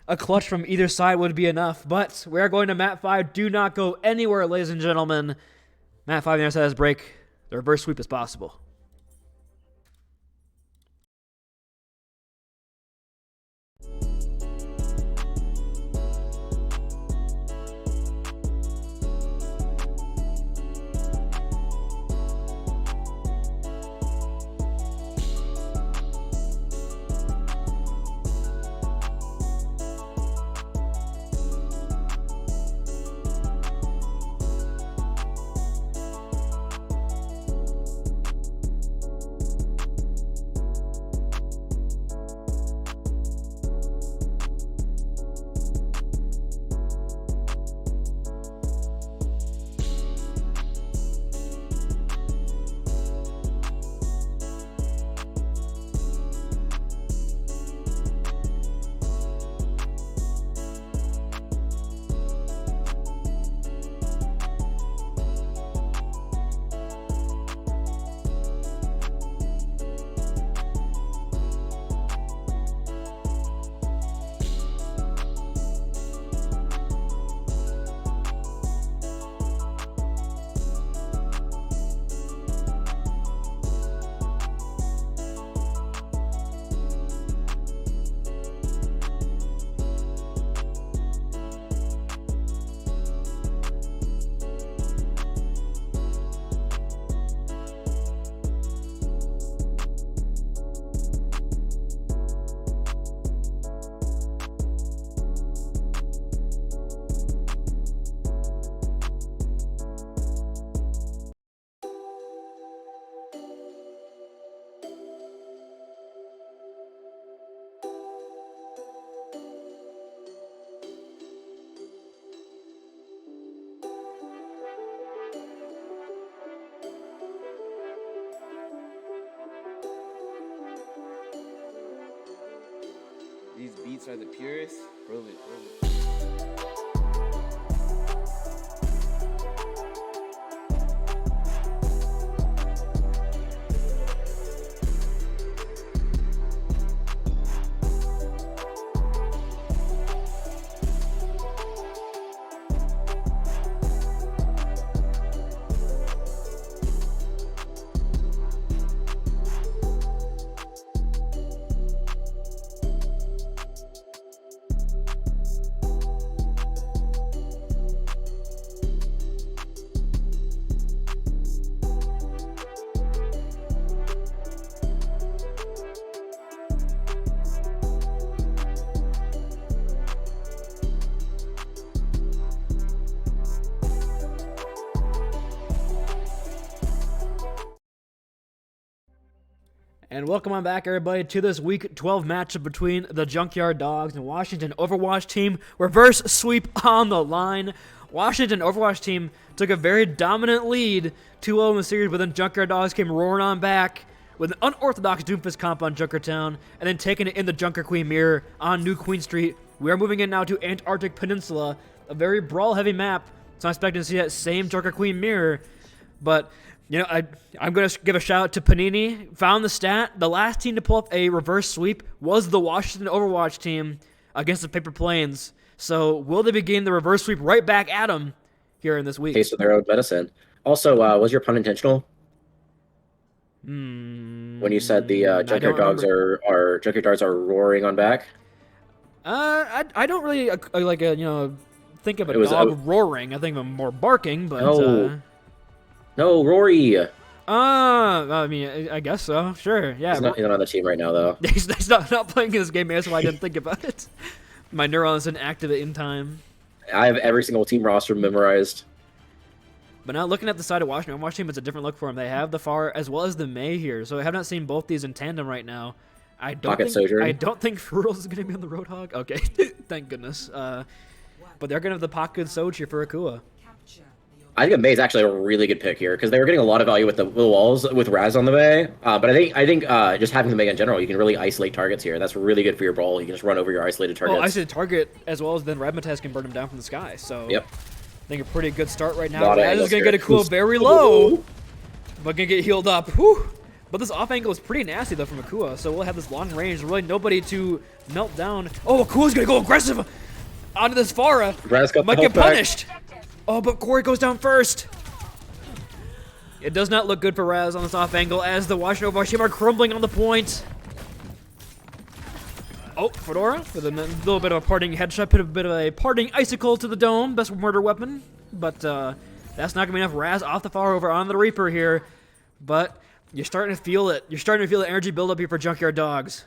a clutch from either side would be enough. But we are going to map 5. Do not go anywhere, ladies and gentlemen. Map 5, the other side has break. The reverse sweep is possible. These beats are the purest. Prove it, prove it. And welcome on back, everybody, to this Week 12 matchup between the Junkyard Dawgs and Washington Overwatch team. Reverse sweep on the line. Washington Overwatch team took a very dominant lead 2-0 in the series, but then Junkyard Dawgs came roaring on back with an unorthodox Doomfist comp on Junkertown, and then taking it in the Junker Queen mirror on New Queen Street. We are moving in now to Antarctic Peninsula, a very brawl-heavy map, so I'm expecting to see that same Junker Queen mirror, but... You know, I'm going to give a shout out to Paninii. Found the stat. The last team to pull up a reverse sweep was the Washington Overwatch team against the Paper Plains. So will they be getting the reverse sweep right back at them here in this week? Taste of their own medicine. Also, was your pun intentional? When you said the Junkyard Dogs are roaring on back? I don't really think of a dog roaring. I think of them more barking, but... No, Rory. I mean, I guess so. Sure, yeah. He's not on the team right now, though. He's not playing this game, that's why I didn't think about it. My neurons didn't activate in time. I have every single team roster memorized. But now looking at the side of Washington team, it's a different look for them. They have the Far as well as the May here, so I have not seen both these in tandem right now. I don't think Frudels is going to be on the Roadhog. Okay, thank goodness. But they're going to have the Pocket Soj here for Akua. I think a Mei is actually a really good pick here because they were getting a lot of value with the walls with Raz on the Mei. But I think just having the Mei in general, you can really isolate targets here. That's really good for your brawl. You can just run over your isolated targets. Oh, isolated target as well as then Razzmatazz can burn him down from the sky. So yep. I think a pretty good start right now. Raz is gonna get a cool Who's- very low, but gonna get healed up. Whew. But this off angle is pretty nasty though from Akua, so we'll have this long range. Really nobody to melt down. Oh, Akua's gonna go aggressive onto this Pharah. Raz got the Might get health back. punished. Oh, but Corey goes down first. It does not look good for Raz on this off angle as the Washington Overwatch team are crumbling on the point. Oh, Fedora with a little bit of a parting headshot, put a bit of a parting icicle to the dome, best murder weapon. But that's not gonna be enough. Raz off the far over on the Reaper here, but you're starting to feel it. You're starting to feel the energy build up here for Junkyard Dawgs.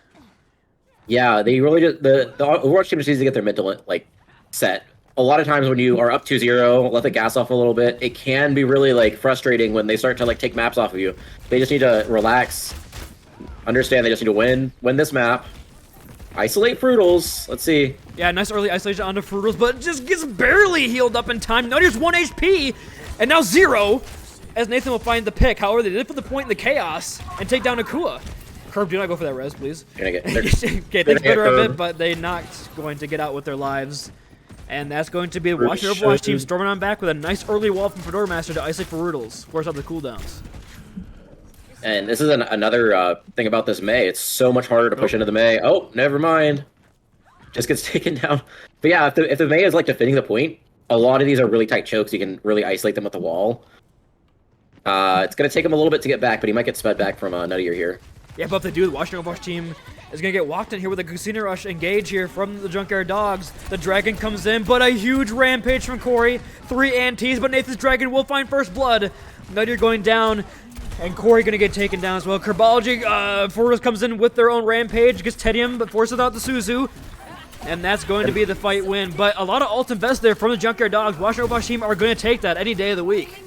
Yeah, they really just the Overwatch team just needs to get their mental like set. A lot of times when you are up 2-0, let the gas off a little bit. It can be really like frustrating when they start to like take maps off of you. They just need to relax, understand they just need to win this map. Isolate Fruitals. Let's see. Yeah, nice early isolation onto Fruitals, but just gets barely healed up in time. Now here's 1 HP, and now 0, as Nathan will find the pick. However, they did put the point in the chaos and take down Akua. Curb, do not go for that res, please. Okay, Things better a bit, but they're not going to get out with their lives. And that's going to be the Washington Overwatch team storming on back with a nice early wall from Fedora Master to isolate Fruitals. Force out the cooldowns. And this is another thing about this Mei. It's so much harder to push into the Mei. Oh, never mind. Just gets taken down. But yeah, if the Mei is like defending the point, a lot of these are really tight chokes. You can really isolate them with the wall. It's going to take him a little bit to get back, but he might get sped back from Nuttier here. Yeah, but if they do, the Washington Overwatch team is going to get walked in here with a Casino Rush engage here from the Junkyard Dawgs. The Dragon comes in, but a huge rampage from Corey. 3 antis, but Nathan's Dragon will find first blood. Nuttier going down, and Corey going to get taken down as well. Kerbology, Forest comes in with their own rampage, gets Tedium, but forces out the Suzu. And that's going to be the fight win. But a lot of ult invest there from the Junkyard Dawgs. Washington Overwatch team are going to take that any day of the week.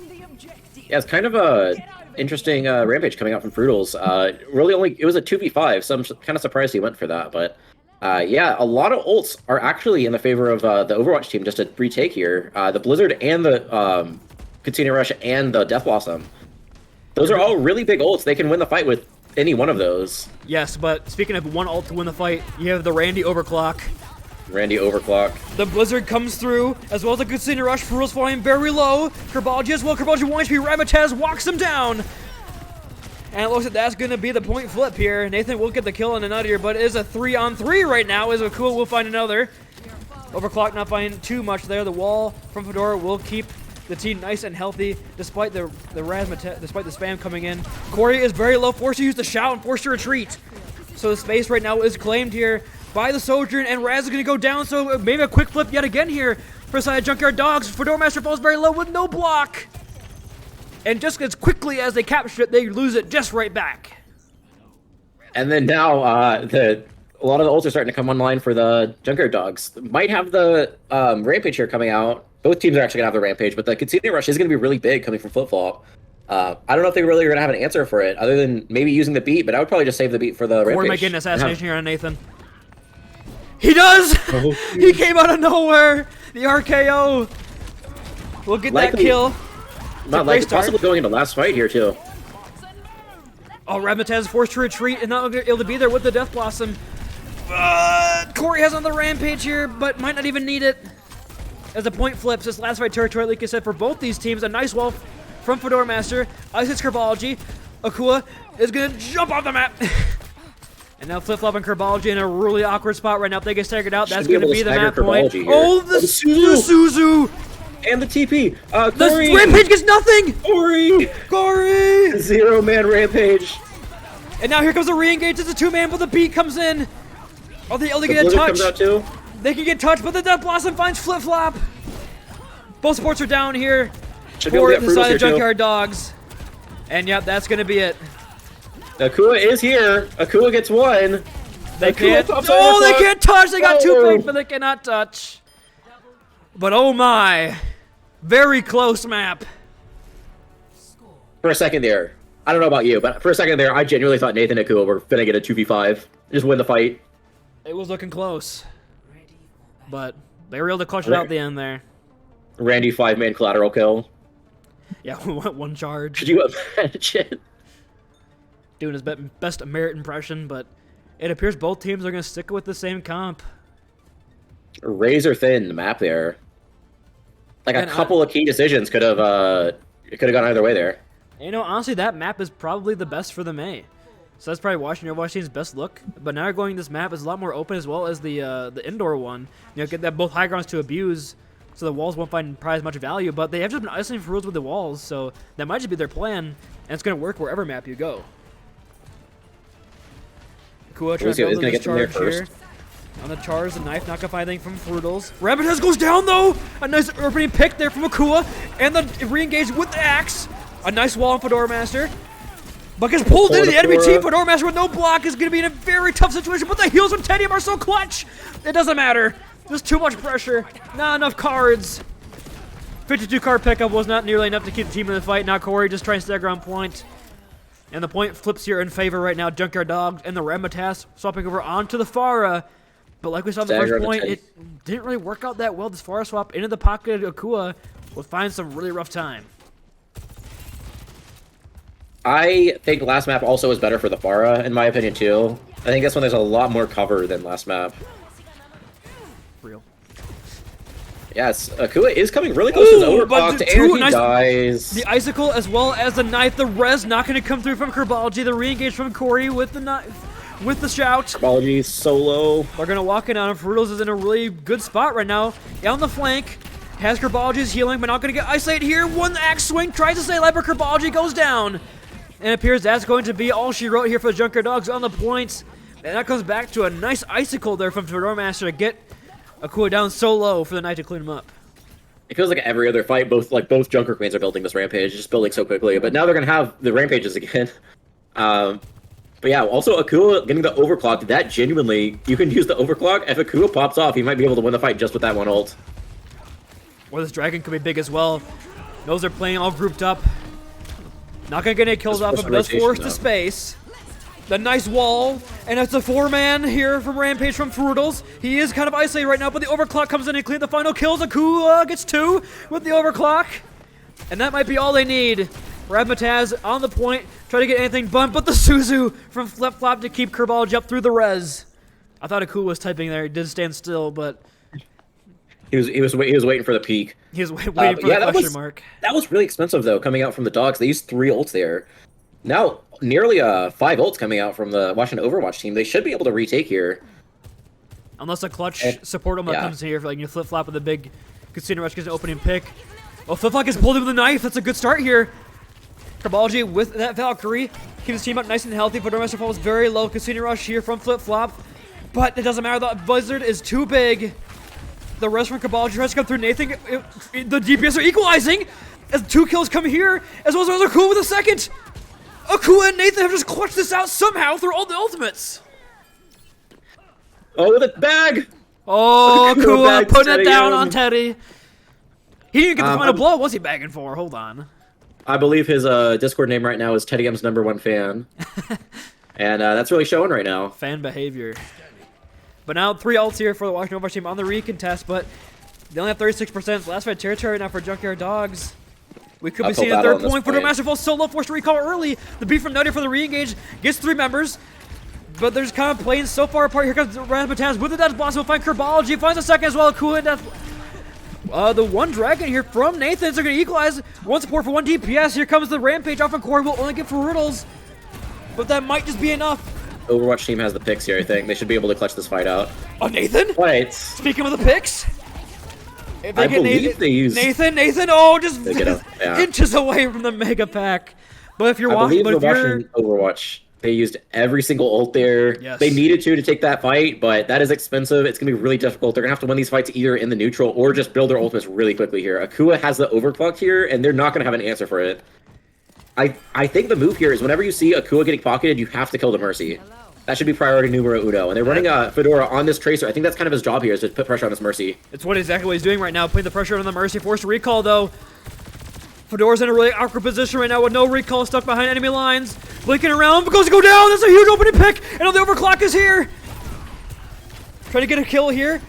Yeah, it's kind of a interesting rampage coming out from Fruitals. Really it was a 2v5, so I'm kind of surprised he went for that. But yeah, a lot of ults are actually in the favor of the Overwatch team just to retake here. The Blizzard and the Katsina Rush and the Death Blossom. Those are all really big ults. They can win the fight with any one of those. Yes, but speaking of one ult to win the fight, you have the Randy Overclock. Randy Overclock. The Blizzard comes through, as well as the Casino Rush. Fruitals falling very low. Kerbology as well. Kerbology 1 HP. Razzmatazz walks him down. And it looks like that's going to be the point flip here. Nathan will get the kill on another, but it is a 3-on-3 right now. As Akua will find another. Overclock not finding too much there. The wall from Fedora will keep the team nice and healthy despite the spam coming in. Corey is very low, forced to use the shout and forced to retreat. So the space right now is claimed here by the Sojourn, and Raz is going to go down, so maybe a quick flip yet again here for the side of Junkyard Dawgs. Fedora Master falls very low with no block. And just as quickly as they capture it, they lose it just right back. And then now a lot of the ults are starting to come online for the Junkyard Dawgs. Might have the Rampage here coming out. Both teams are actually going to have the Rampage, but the Katsina Rush is going to be really big coming from Flip-Flop. I don't know if they really are going to have an answer for it, other than maybe using the beat, but I would probably just save the beat for the Corey Rampage. might get an assassination here on Nathan. He does! Oh, He came out of nowhere! The RKO! We'll get that kill. Not like possibly going into last fight here, too. Oh, Razzmatazz is forced to retreat and not able to be there with the Death Blossom. Corey has another Rampage here, but might not even need it. As the point flips, this last fight territory, like I said, for both these teams, a nice wall from Fedora Master. Ice Kerbology. Akua is going to jump off the map. And now Flip-Flop and Kerbology in a really awkward spot right now. If they get staggered out, that's going to be the map point. Oh, the Suzu! And the TP. The Rampage gets nothing! Corey! 0-man Rampage. And now here comes the re-engage. It's a 2-man, but the beat comes in. Oh, they only get a touch. Comes out too. They can get touched, but the Death Blossom finds Flip-Flop. Both supports are down here for the side of Junkyard Dawgs. And yep, that's going to be it. Akua is here. Akua gets one. They can't. Oh, they can't touch. They got 2 big, but they cannot touch. But oh my. Very close map. For a second there, I don't know about you, but for a second there, I genuinely thought Nathan and Akua were going to get a 2v5. Just win the fight. It was looking close. But they were able to clutch it out at the end there. Randy 5-man collateral kill. Yeah, one charge. Could you imagine? Doing his best merit impression, but it appears both teams are going to stick with the same comp. Razor thin map there. Like a couple of key decisions could have gone either way there. You know, honestly, that map is probably the best for the May. So that's probably Washington Overwatch team's best look. But now going this map is a lot more open as well as the indoor one. You know, get that both high grounds to abuse, so the walls won't find probably as much value. But they have just been isolating for rules with the walls, so that might just be their plan, and it's going to work wherever map you go. Kua trying to build this charge here. On the charge, the knife not gonna find anything from Frutals. Rabbitez goes down though! A nice opening pick there from Akua, and the re-engage with the axe. A nice wall on Fedora Master. But gets pulled into the enemy team. Fedora Master with no block is gonna be in a very tough situation, but the heals from Tedium are so clutch! It doesn't matter. There's too much pressure. Not enough cards. 52 card pickup was not nearly enough to keep the team in the fight. Now Corey just trying to stagger on point. And the point flips here in favor right now. Junkyard Dawgs and the Ramatas swapping over onto the Pharah. But like we saw in the first point, it didn't really work out that well. This Pharah swap into the pocket of Akua will find some really rough time. I think last map also was better for the Pharah, in my opinion, too. I think this one there's a lot more cover than last map. Real. Yes, Akua is coming really close to his overclocked, and he dies. The Icicle as well as the knife. The res not going to come through from Kerbology. The re-engage from Corey with the knife, with the shout. Kerbology solo. They're going to walk in on him. Frutals is in a really good spot right now. On the flank. Has Kerbology's healing, but not going to get isolated here. One axe swing. Tries to stay alive, but Kerbology goes down. And it appears that's going to be all she wrote here for the Junkyard Dawgs on the points. And that comes back to a nice Icicle there from Fedora Master to get Akua down so low for the Knight to clean him up. It feels like every other fight, both Junker Queens are building this Rampage, just building so quickly. But now they're going to have the Rampages again. But yeah, also Akua getting the overclock, that genuinely, you can use the overclock. If Akua pops off, he might be able to win the fight just with that one ult. Or this Dragon could be big as well. Knows they're playing all grouped up. Not going to get any kills off, but does force the space. The nice wall, and it's a 4-man here from Rampage from Frutals. He is kind of isolated right now, but the overclock comes in and cleans the final kills. Akua gets 2 with the overclock, and that might be all they need. Razzmatazz on the point, try to get anything bumped, but the Suzu from Flip Flop to keep Kerbology up through the res. I thought Akua was typing there. He did stand still, but he was waiting for the peak. He was waiting for the question mark. That was really expensive though, coming out from the Dawgs. They used 3 ults there. Now, nearly 5 ults coming out from the Washington Overwatch team. They should be able to retake here. Unless a clutch support him comes in here, like you flip-flop with a big Casino Rush gets an opening pick. Oh, flip-flop gets pulled in with a knife. That's a good start here. Kerbology with that Valkyrie. Keeps his team up nice and healthy, but Master falls very low. Casino Rush here from flip-flop. But it doesn't matter. The Blizzard is too big. The rest from Kerbology tries to come through. Nathan, the DPS are equalizing. As 2 kills come here, as well as Akua with a second. Akua and Nathan have just clutched this out somehow through all the ultimates. Oh, the bag! Oh, Akua putting it down on Teddy. He didn't get the final blow. What's he bagging for? Hold on. I believe his Discord name right now is Teddy M's #1 fan. And that's really showing right now. Fan behavior. But now 3 ults here for the Washington Overwatch team on the recontest, but they only have 36%. Last fight territory now for Junkyard Dawgs. We could be seeing a 3rd point for the Masterful solo, forced to recall early. The beat from Nutty for the re-engage gets 3 members. But they're just kind of playing so far apart. Here comes Razzmatazz with the Death Blossom. Will find Kerbology. Finds a second as well. Akua and Death. The one Dragon here from Nathan. They're going to equalize. 1 support for 1 DPS. Here comes the Rampage off of Corey. Will only get for Riddles. But that might just be enough. Overwatch team has the picks here, I think. They should be able to clutch this fight out. Oh, Nathan? Wait. Speaking of the picks. If they I get believe they use... Nathan, oh, just yeah. inches away from the Mega Pack. But if you're watching, Overwatch, they used every single ult there. Yes. They needed to take that fight, but that is expensive. It's going to be really difficult. They're going to have to win these fights either in the neutral or just build their ultimates really quickly here. Akua has the overclock here, and they're not going to have an answer for it. I think the move here is whenever you see Akua getting pocketed, you have to kill the Mercy. That should be priority numero uno. And they're running Fedora on this Tracer. I think that's kind of his job here, is to put pressure on this Mercy. It's exactly what he's doing right now, putting the pressure on the Mercy. Forced to recall, though. Fedora's in a really awkward position right now with no recall, stuck behind enemy lines. Blinking around, but goes to go down. That's a huge opening pick. And now the overclock is here. Trying to get a kill here.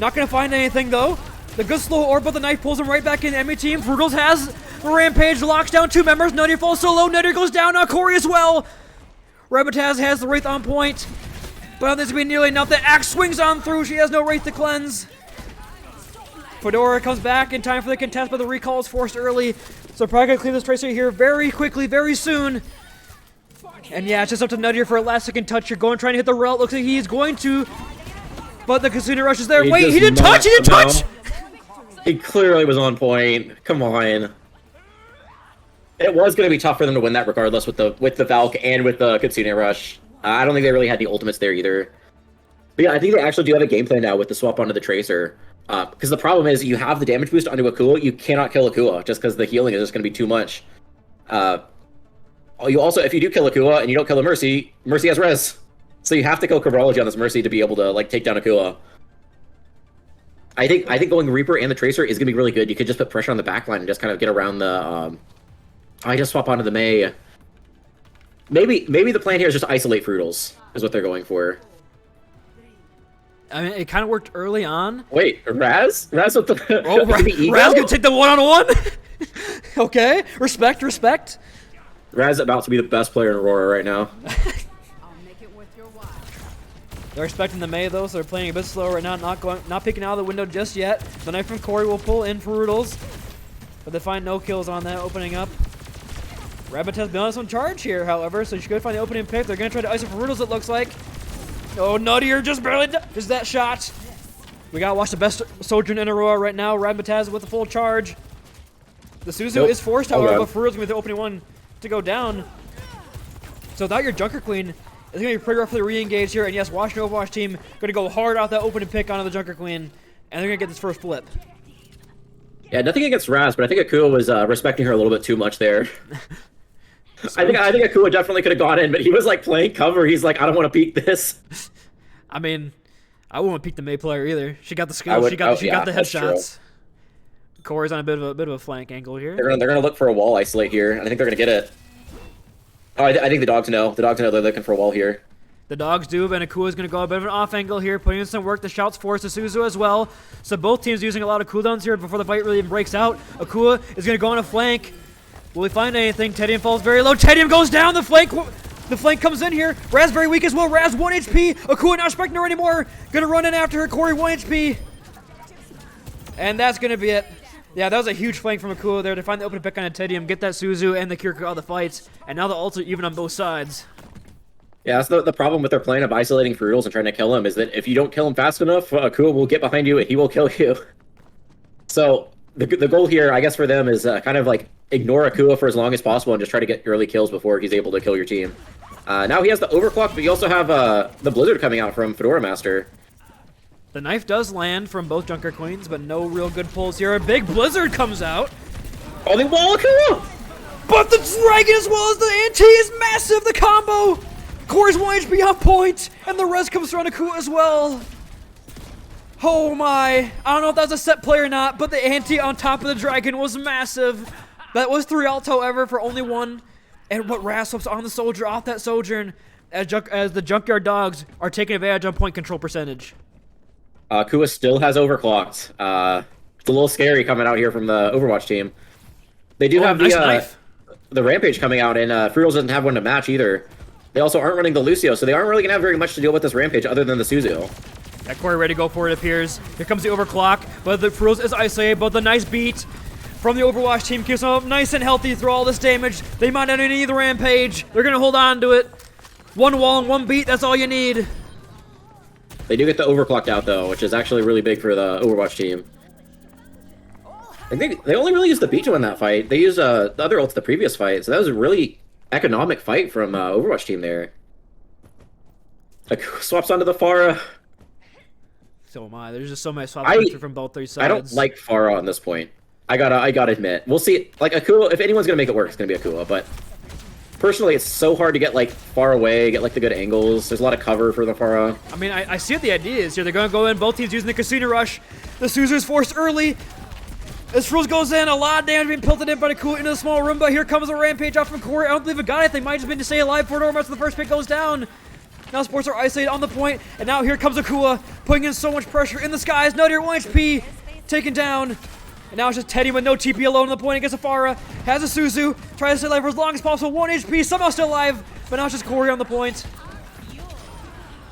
Not going to find anything, though. The good slow orb, but the knife pulls him right back in the enemy team. Frutals has Rampage locks down 2 members. Nadir falls so low. Nadir goes down. Now Corey as well. Rabbitaz has the Wraith on point. But I don't think it's going to be nearly enough. The Axe swings on through. She has no Wraith to cleanse. Fedora comes back in time for the contest, but the recall is forced early. So probably going to clear this Tracer here very quickly, very soon. And yeah, it's just up to Nadir for a last second touch. You're going trying to hit the rail. It looks like he's going to. But the Kasuna rush is there. Wait, he didn't touch! He didn't touch! He clearly was on point. Come on. It was going to be tough for them to win that regardless with the Valk and with the Katsune Rush. I don't think they really had the ultimates there either. But yeah, I think they actually do have a game plan now with the swap onto the Tracer. Because the problem is you have the damage boost onto Akua, you cannot kill Akua just because the healing is just going to be too much. You also, if you do kill Akua and you don't kill a Mercy, Mercy has res. So you have to kill Cabrology on this Mercy to be able to like take down Akua. I think going Reaper and the Tracer is going to be really good. You could just put pressure on the backline and just kind of get around the... I just swap onto the Mei. Maybe the plan here is just isolate Frutals, is what they're going for. I mean, it kind of worked early on. Wait, Raz? Raz with the... Oh, Raz gonna take the one-on-one? Okay, respect. Raz is about to be the best player in Aurora right now. They're expecting the Mei though, so they're playing a bit slow right now, not peeking out of the window just yet. The knife from Corey will pull in for Rudels, but they find no kills on that opening up. Rabbit has been on some charge here, however, so you should go find the opening pick. They're gonna try to ice it for Rudels, it looks like. Oh, Nadir just barely does that shot. We gotta watch the best soldier in Aurora right now. Rabbitaz with the full charge. The Suzu is forced, however, but Farouk's gonna be the opening one to go down. So without your Junker Queen, it's gonna be pretty rough for the re-engage here. And yes, Washington Overwatch team gonna go hard out that opening pick onto the Junker Queen, and they're gonna get this first flip. Yeah, nothing against Raz, but I think Akua was respecting her a little bit too much there. I think Akua definitely could have gone in, but he was like playing cover. He's like, I don't want to peek this. I mean, I wouldn't peek the Mei player either. She got the skill. She got the headshots. Corey's on a bit of a flank angle here. They're gonna look for a wall isolate here, and I think they're gonna get it. Oh, I think the Dogs know. The Dogs know they're looking for a wall here. The Dogs do, and Akua's going to go a bit of an off angle here, putting in some work. The shouts force Suzu as well. So both teams using a lot of cooldowns here before the fight really even breaks out. Akua is going to go on a flank. Will he find anything? Tedium falls very low. Tedium goes down. The flank comes in here. Raz very weak as well. Raz 1 HP. Akua not expecting her anymore. Going to run in after her. Corey 1 HP. And that's going to be it. Yeah, that was a huge flank from Akua there to find the open pick on a Tedium, get that Suzu and the Kiriko out of the fights. And now the ults are even on both sides. Yeah, that's the problem with their plan of isolating Frutals and trying to kill him, is that if you don't kill him fast enough, Akua will get behind you and he will kill you. So the goal here, I guess, for them is kind of like ignore Akua for as long as possible and just try to get early kills before he's able to kill your team. Now he has the overclock, but you also have the Blizzard coming out from Fedora Master. The knife does land from both Junker Queens, but no real good pulls here. A big Blizzard comes out. Oh, they wall Akua! But the Dragon as well as the Anti is massive, the combo! Corey's 1 HP on point, and the res comes from Akua as well. Oh my. I don't know if that was a set play or not, but the Anti on top of the Dragon was massive. That was 3 ults, however, for only 1. And what Raz swaps on the Soldier off that Sojourn as the Junkyard Dogs are taking advantage on point control percentage. Akua still has overclocked. It's a little scary coming out here from the Overwatch team. They do have the Rampage coming out, and Frutals doesn't have one to match either. They also aren't running the Lucio, so they aren't really going to have very much to deal with this Rampage other than the Suzu. Yeah, Corey ready to go for it, appears. Here comes the overclock, but the Frutals is isolated, but the nice beat from the Overwatch team keeps them up nice and healthy through all this damage. They might not need the Rampage. They're going to hold on to it. 1 wall and 1 beat, that's all you need. They do get the overclocked out, though, which is actually really big for the Overwatch team. I think they only really used the beat to win that fight. They used the other ults the previous fight, so that was a really economic fight from Overwatch team there. Like, swaps onto the Pharah. So am I. There's just so many swaps from both three sides. I don't like Pharah on this point. I gotta admit. We'll see. Like, Akua, if anyone's gonna make it work, it's gonna be Akua, but personally, it's so hard to get, like, far away, get, like, the good angles. There's a lot of cover for the Pharah. I mean, I see what the idea is here. They're going to go in, both teams using the Casino Rush. The Suzu's forced early. As Froze goes in, a lot of damage being pelted in by Akua into the small room, but here comes a Rampage off from Corey. I don't believe it got it. They might just been to stay alive for an overmatch. The first pick goes down. Now Sports are isolated on the point, and now here comes Akua, putting in so much pressure in the skies. Nadir 1 HP, taken down. And now it's just Teddy with no TP alone on the point against Aurora. Has a Suzu. Tries to stay alive for as long as possible. 1 HP. Somehow still alive. But now it's just Corey on the point.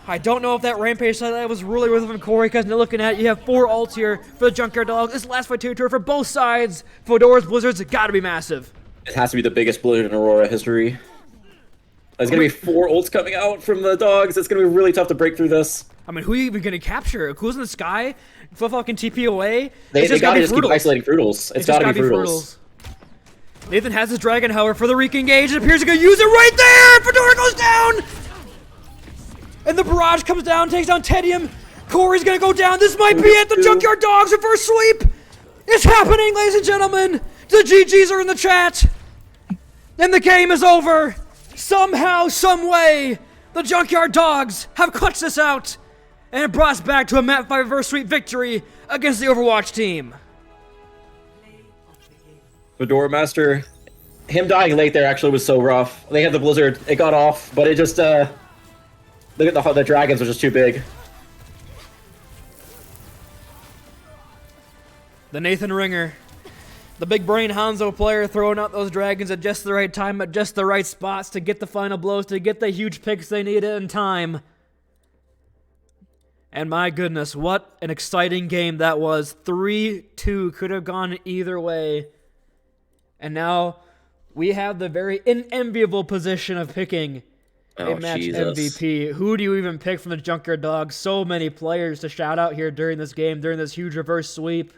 I don't know if that Rampage side was really worth it from Corey, because looking at it, you have 4 ults here for the Junkyard Dogs. This last fight territory for both sides. Fedora's Blizzards gotta be massive. It has to be the biggest Blizzard in Aurora history. There's gonna be 4 ults coming out from the Dogs. It's gonna be really tough to break through this. I mean, who are you even gonna capture? Who's in the sky? Flip can TP away? They It's gotta be just keep Frutals. isolating Frutals. It's gotta be Frutals. Nathan has his Dragon, however, for the re-engage. It appears to go use it right there! Fedora goes down! And the barrage comes down, takes down Tedium. Corey's gonna go down. This might be it. The Junkyard Dogs reverse sweep. It's happening, ladies and gentlemen. The GGs are in the chat. And the game is over. Somehow, some way, the Junkyard Dogs have clutched this out. And it brought us back to a map 5 reverse sweep victory against the Overwatch team. Fedora Master, him dying late there actually was so rough. They had the Blizzard. It got off, but it just, look at the dragons were just too big. The Nathan Ringer, the big brain Hanzo player, throwing out those dragons at just the right time, at just the right spots to get the final blows, to get the huge picks they needed in time. And my goodness, what an exciting game that was. 3-2 could have gone either way. And now we have the very unenviable position of picking a match MVP. Who do you even pick from the Junkyard Dogs? So many players to shout out here during this game, during this huge reverse sweep.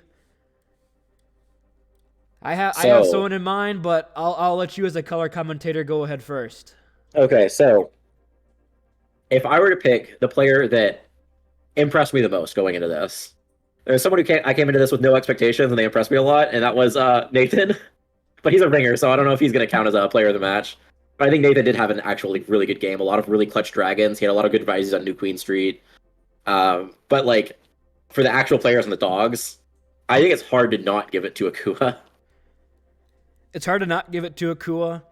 I have someone in mind, but I'll let you as a color commentator go ahead first. Okay, so if I were to pick the player that impressed me the most going into this, there's someone I came into this with no expectations and they impressed me a lot, and that was Nathan. But he's a ringer, so I don't know if he's going to count as a player of the match. But I think Nathan did have an actually really good game. A lot of really clutch dragons. He had a lot of good advices on New Queen Street. But like for the actual players on the Dogs, I think it's hard to not give it to Akua. It's hard to not give it to Akua,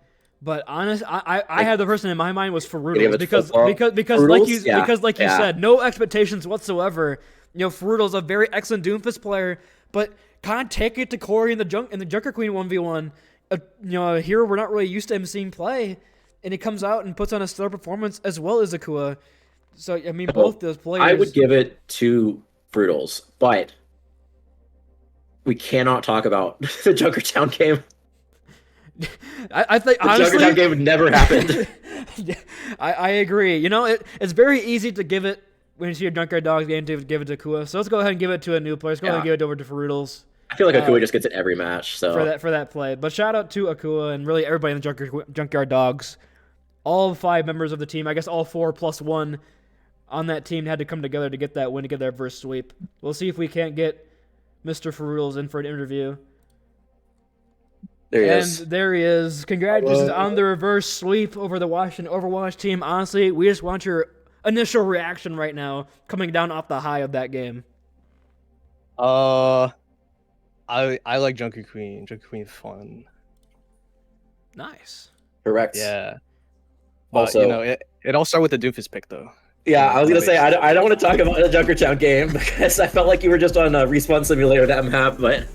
but honest, I had the person in my mind was Ferrutals because Ferrutals? like you said, no expectations whatsoever. You know, Ferrutals a very excellent Doomfist player, but can't take it to Corey and the Junker Queen 1v1. You know, a hero we're not really used to him seeing play, and he comes out and puts on a stellar performance as well as Akua. So I mean, both those players. I would give it to Ferrutals, but we cannot talk about the Junkertown game. I think honestly, the Junkertown game never happened. I agree. You know, it's very easy to give it when you see a Junkyard Dogs game to give it to Akua. So let's go ahead and give it to a new player. Let's go ahead and give it over to Ferrutals. I feel like Akua just gets it every match. So for that play. But shout out to Akua and really everybody in the Junkyard Dogs. All 5 members of the team, I guess all 4 plus 1 on that team had to come together to get that win, to get that first sweep. We'll see if we can't get Mr. Ferrutals in for an interview. There he is. And there he is. Congratulations on the reverse sweep over the Washington Overwatch team. Honestly, we just want your initial reaction right now, coming down off the high of that game. I like Junker Queen. Junker Queen's fun. Nice. Correct. Yeah. Also, you know, it all started with the Doomfist pick, though. Yeah, I was gonna say I don't want to talk about the Junkertown game because I felt like you were just on a Respawn Simulator that map, but.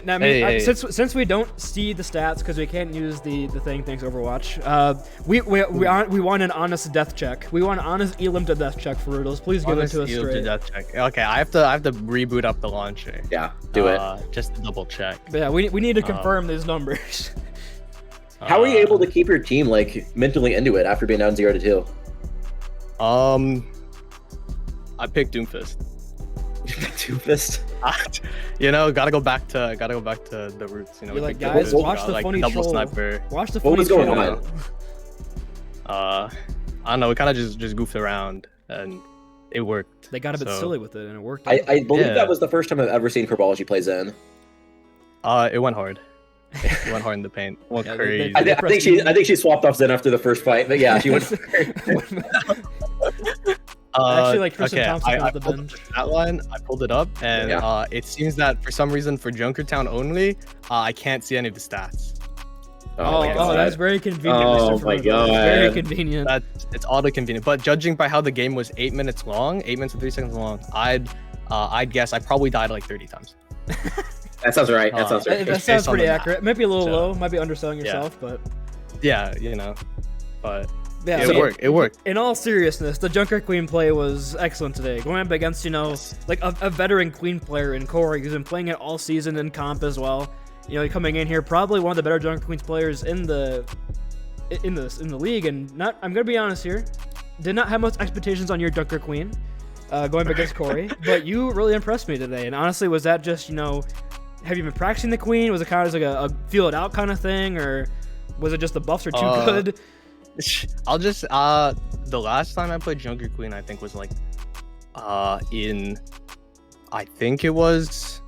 Now, I mean, since we don't see the stats because we can't use the thing, thanks Overwatch. We want an honest death check. We want an honest Elim to death check for Ferrutals. Please give it to us straight. Death check. Okay, I have to reboot up the launcher. Yeah, do it. Just to double check. But yeah, we need to confirm these numbers. How are you able to keep your team like mentally into it after being down 0-2? I picked Doomfist. Doomfist. You know, gotta go back to the roots. You know, You're like, picked guys, Doomfist, watch the like funny double troll. sniper. Watch the What funny was going troll. on? I don't know. We kind of just goofed around and it worked. They got a bit silly with it and it worked. I believe that was the first time I've ever seen Kerbology play Zen. It went hard. It went hard in the paint. Went crazy. I think she swapped off Zen after the first fight, but yeah, she went. Actually, like Tristan Thompson I off the pulled bench. that line. I pulled it up, and it seems that for some reason for Junkertown only, I can't see any of the stats. Oh, that's very convenient. Oh Mr. my Ferrutals. God. Very convenient. It's auto convenient. But judging by how the game was 8 minutes long, 8 minutes and 3 seconds long, I'd guess I probably died like 30 times. That sounds right. That sounds right. That sounds based on pretty the map. accurate. Might be a little So, low. Might be underselling yeah. yourself, but Yeah, you know, but yeah, it so worked. It worked. in all seriousness, the Junker Queen play was excellent today. Going up against, like a veteran Queen player in Corey who's been playing it all season in comp as well. Coming in here, probably one of the better Junker Queens players in the league. And I'm gonna be honest here, did not have much expectations on your Junker Queen, going up against Corey, but you really impressed me today. And honestly, was that just have you been practicing the Queen? Was it kind of like a feel it out kind of thing, or was it just the buffs are too good? I'll just the last time I played Junker Queen, I think was like I think it was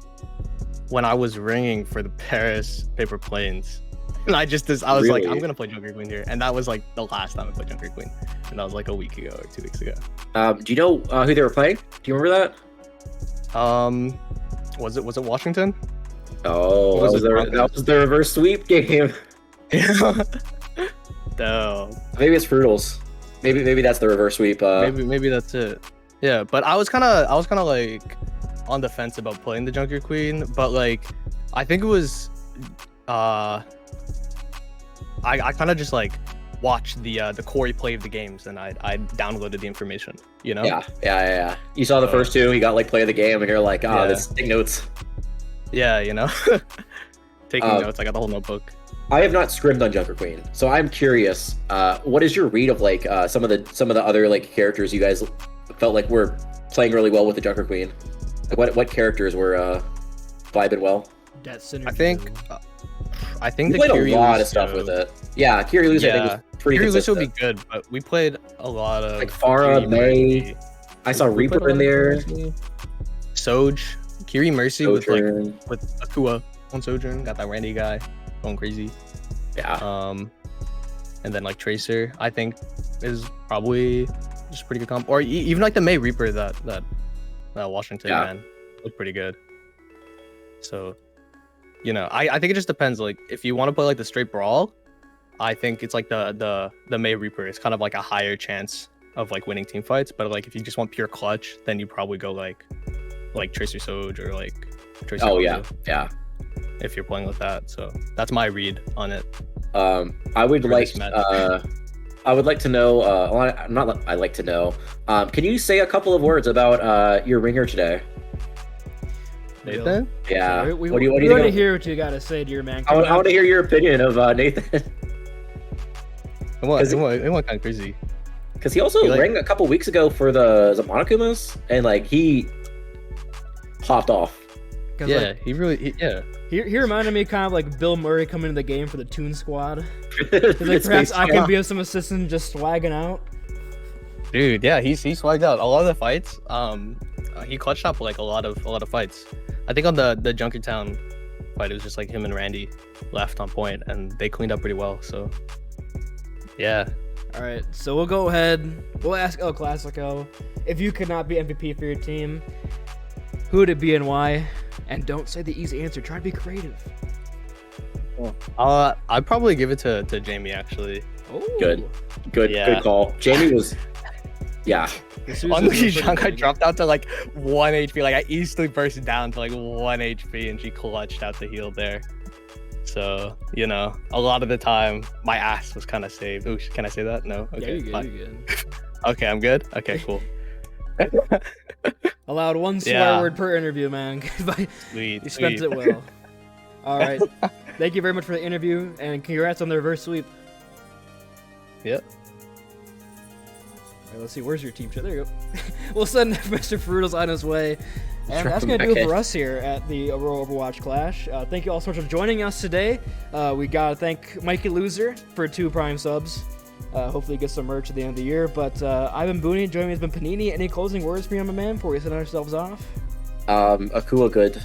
when I was ringing for the Paris Paper Planes. And I was Really? like, I'm gonna play Junker Queen here, and that was like the last time I played Junker Queen, and that was like a week ago or 2 weeks ago. Do you know who they were playing? Do you remember that? Was it Washington? Oh, Or was it that was the reverse sweep game. No. Maybe it's Fruitals. Maybe that's the reverse sweep. Maybe that's it. Yeah, but I was kind of like on the fence about playing the Junker Queen, but like I think it was I kind of just like watched the Corey play of the games, and I downloaded the information, Yeah. You saw the first two. You got like play of the game, and you're like, this take notes. Yeah, taking notes. I got the whole notebook. I have not scrimmed on Junker Queen, so I'm curious. What is your read of like some of the other like characters you guys felt like were playing really well with the Junker Queen? Like what characters were vibing well? That synergy. I think We the played a lot of Kiryu stuff with it. Yeah, Kiryu I think was pretty Kiryu consistent. would be good, but we played a lot of Like Farah, Kiryu May. Mercy. I saw We played Reaper a in lot of there. Mercy. Soj, Kiri Mercy Sojourn. with Akua on Sojourn. Got that Randy guy going crazy. Yeah. And then like Tracer, I think is probably just a pretty good comp. Or even like the May Reaper that Washington man looked pretty good. So, I think it just depends. Like if you want to play like the straight brawl, I think it's like the May Reaper is kind of like a higher chance of like winning team fights. But like if you just want pure clutch, then you probably go like Tracer Soj or like Tracer. Oh Goku, yeah. If you're playing with that, so that's my read on it. I would like to know. I like to know. Can you say a couple of words about your ringer today? Nathan? Yeah. So we what do you want think to of- hear what you got to say to your man. I want to hear your opinion of Nathan, It went kind of crazy. because he also rang a couple weeks ago for the Monokumas, and like he popped off. Yeah, he really. He reminded me kind of like Bill Murray coming to the game for the Toon Squad. It's Like perhaps I based- can be of some assistant just swagging out. Dude, yeah, he swagged out a lot of the fights. He clutched up like a lot of fights. I think on the Junkertown fight, it was just like him and Randy left on point, and they cleaned up pretty well. So, yeah. All right, so we'll go ahead. We'll ask El Clasico, if you could not be MVP for your team, who would it be and why? And don't say the easy answer. Try to be creative. I'd probably give it to Jamie actually. Oh, Good call. Jamie was, yeah. On the Zhang, I dropped out to like 1 HP. Like I easily burst down to like 1 HP, and she clutched out the heal there. So a lot of the time my ass was kind of saved. Ooh, can I say that? No. Okay. Yeah, you're good. fine. You're good. Okay, I'm good. Okay, cool. Allowed one swear word per interview, man. Sweet. You spent it well. All right. Thank you very much for the interview, and congrats on the reverse sweep. Yep. All right, let's see. Where's your team chat? There you go. We'll send Mr. Fruitals on his way. And Drop that's him going to back do it in. for us here at the Aurora Overwatch Clash. Thank you all so much for joining us today. We got to thank Mikey Loser for 2 Prime subs. Hopefully get some merch at the end of the year. But I've been Booney, joining me has been Paninii. Any closing words for you, my man, before we send ourselves off? Akua good.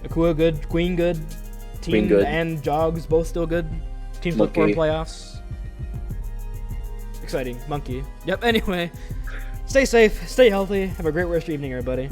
Akua good, Queen good, Team Queen good. and Dawgs both still good. Teams look for in Monkey. playoffs. Exciting. Monkey. Yep, anyway. Stay safe, stay healthy. Have a great rest of your evening, everybody.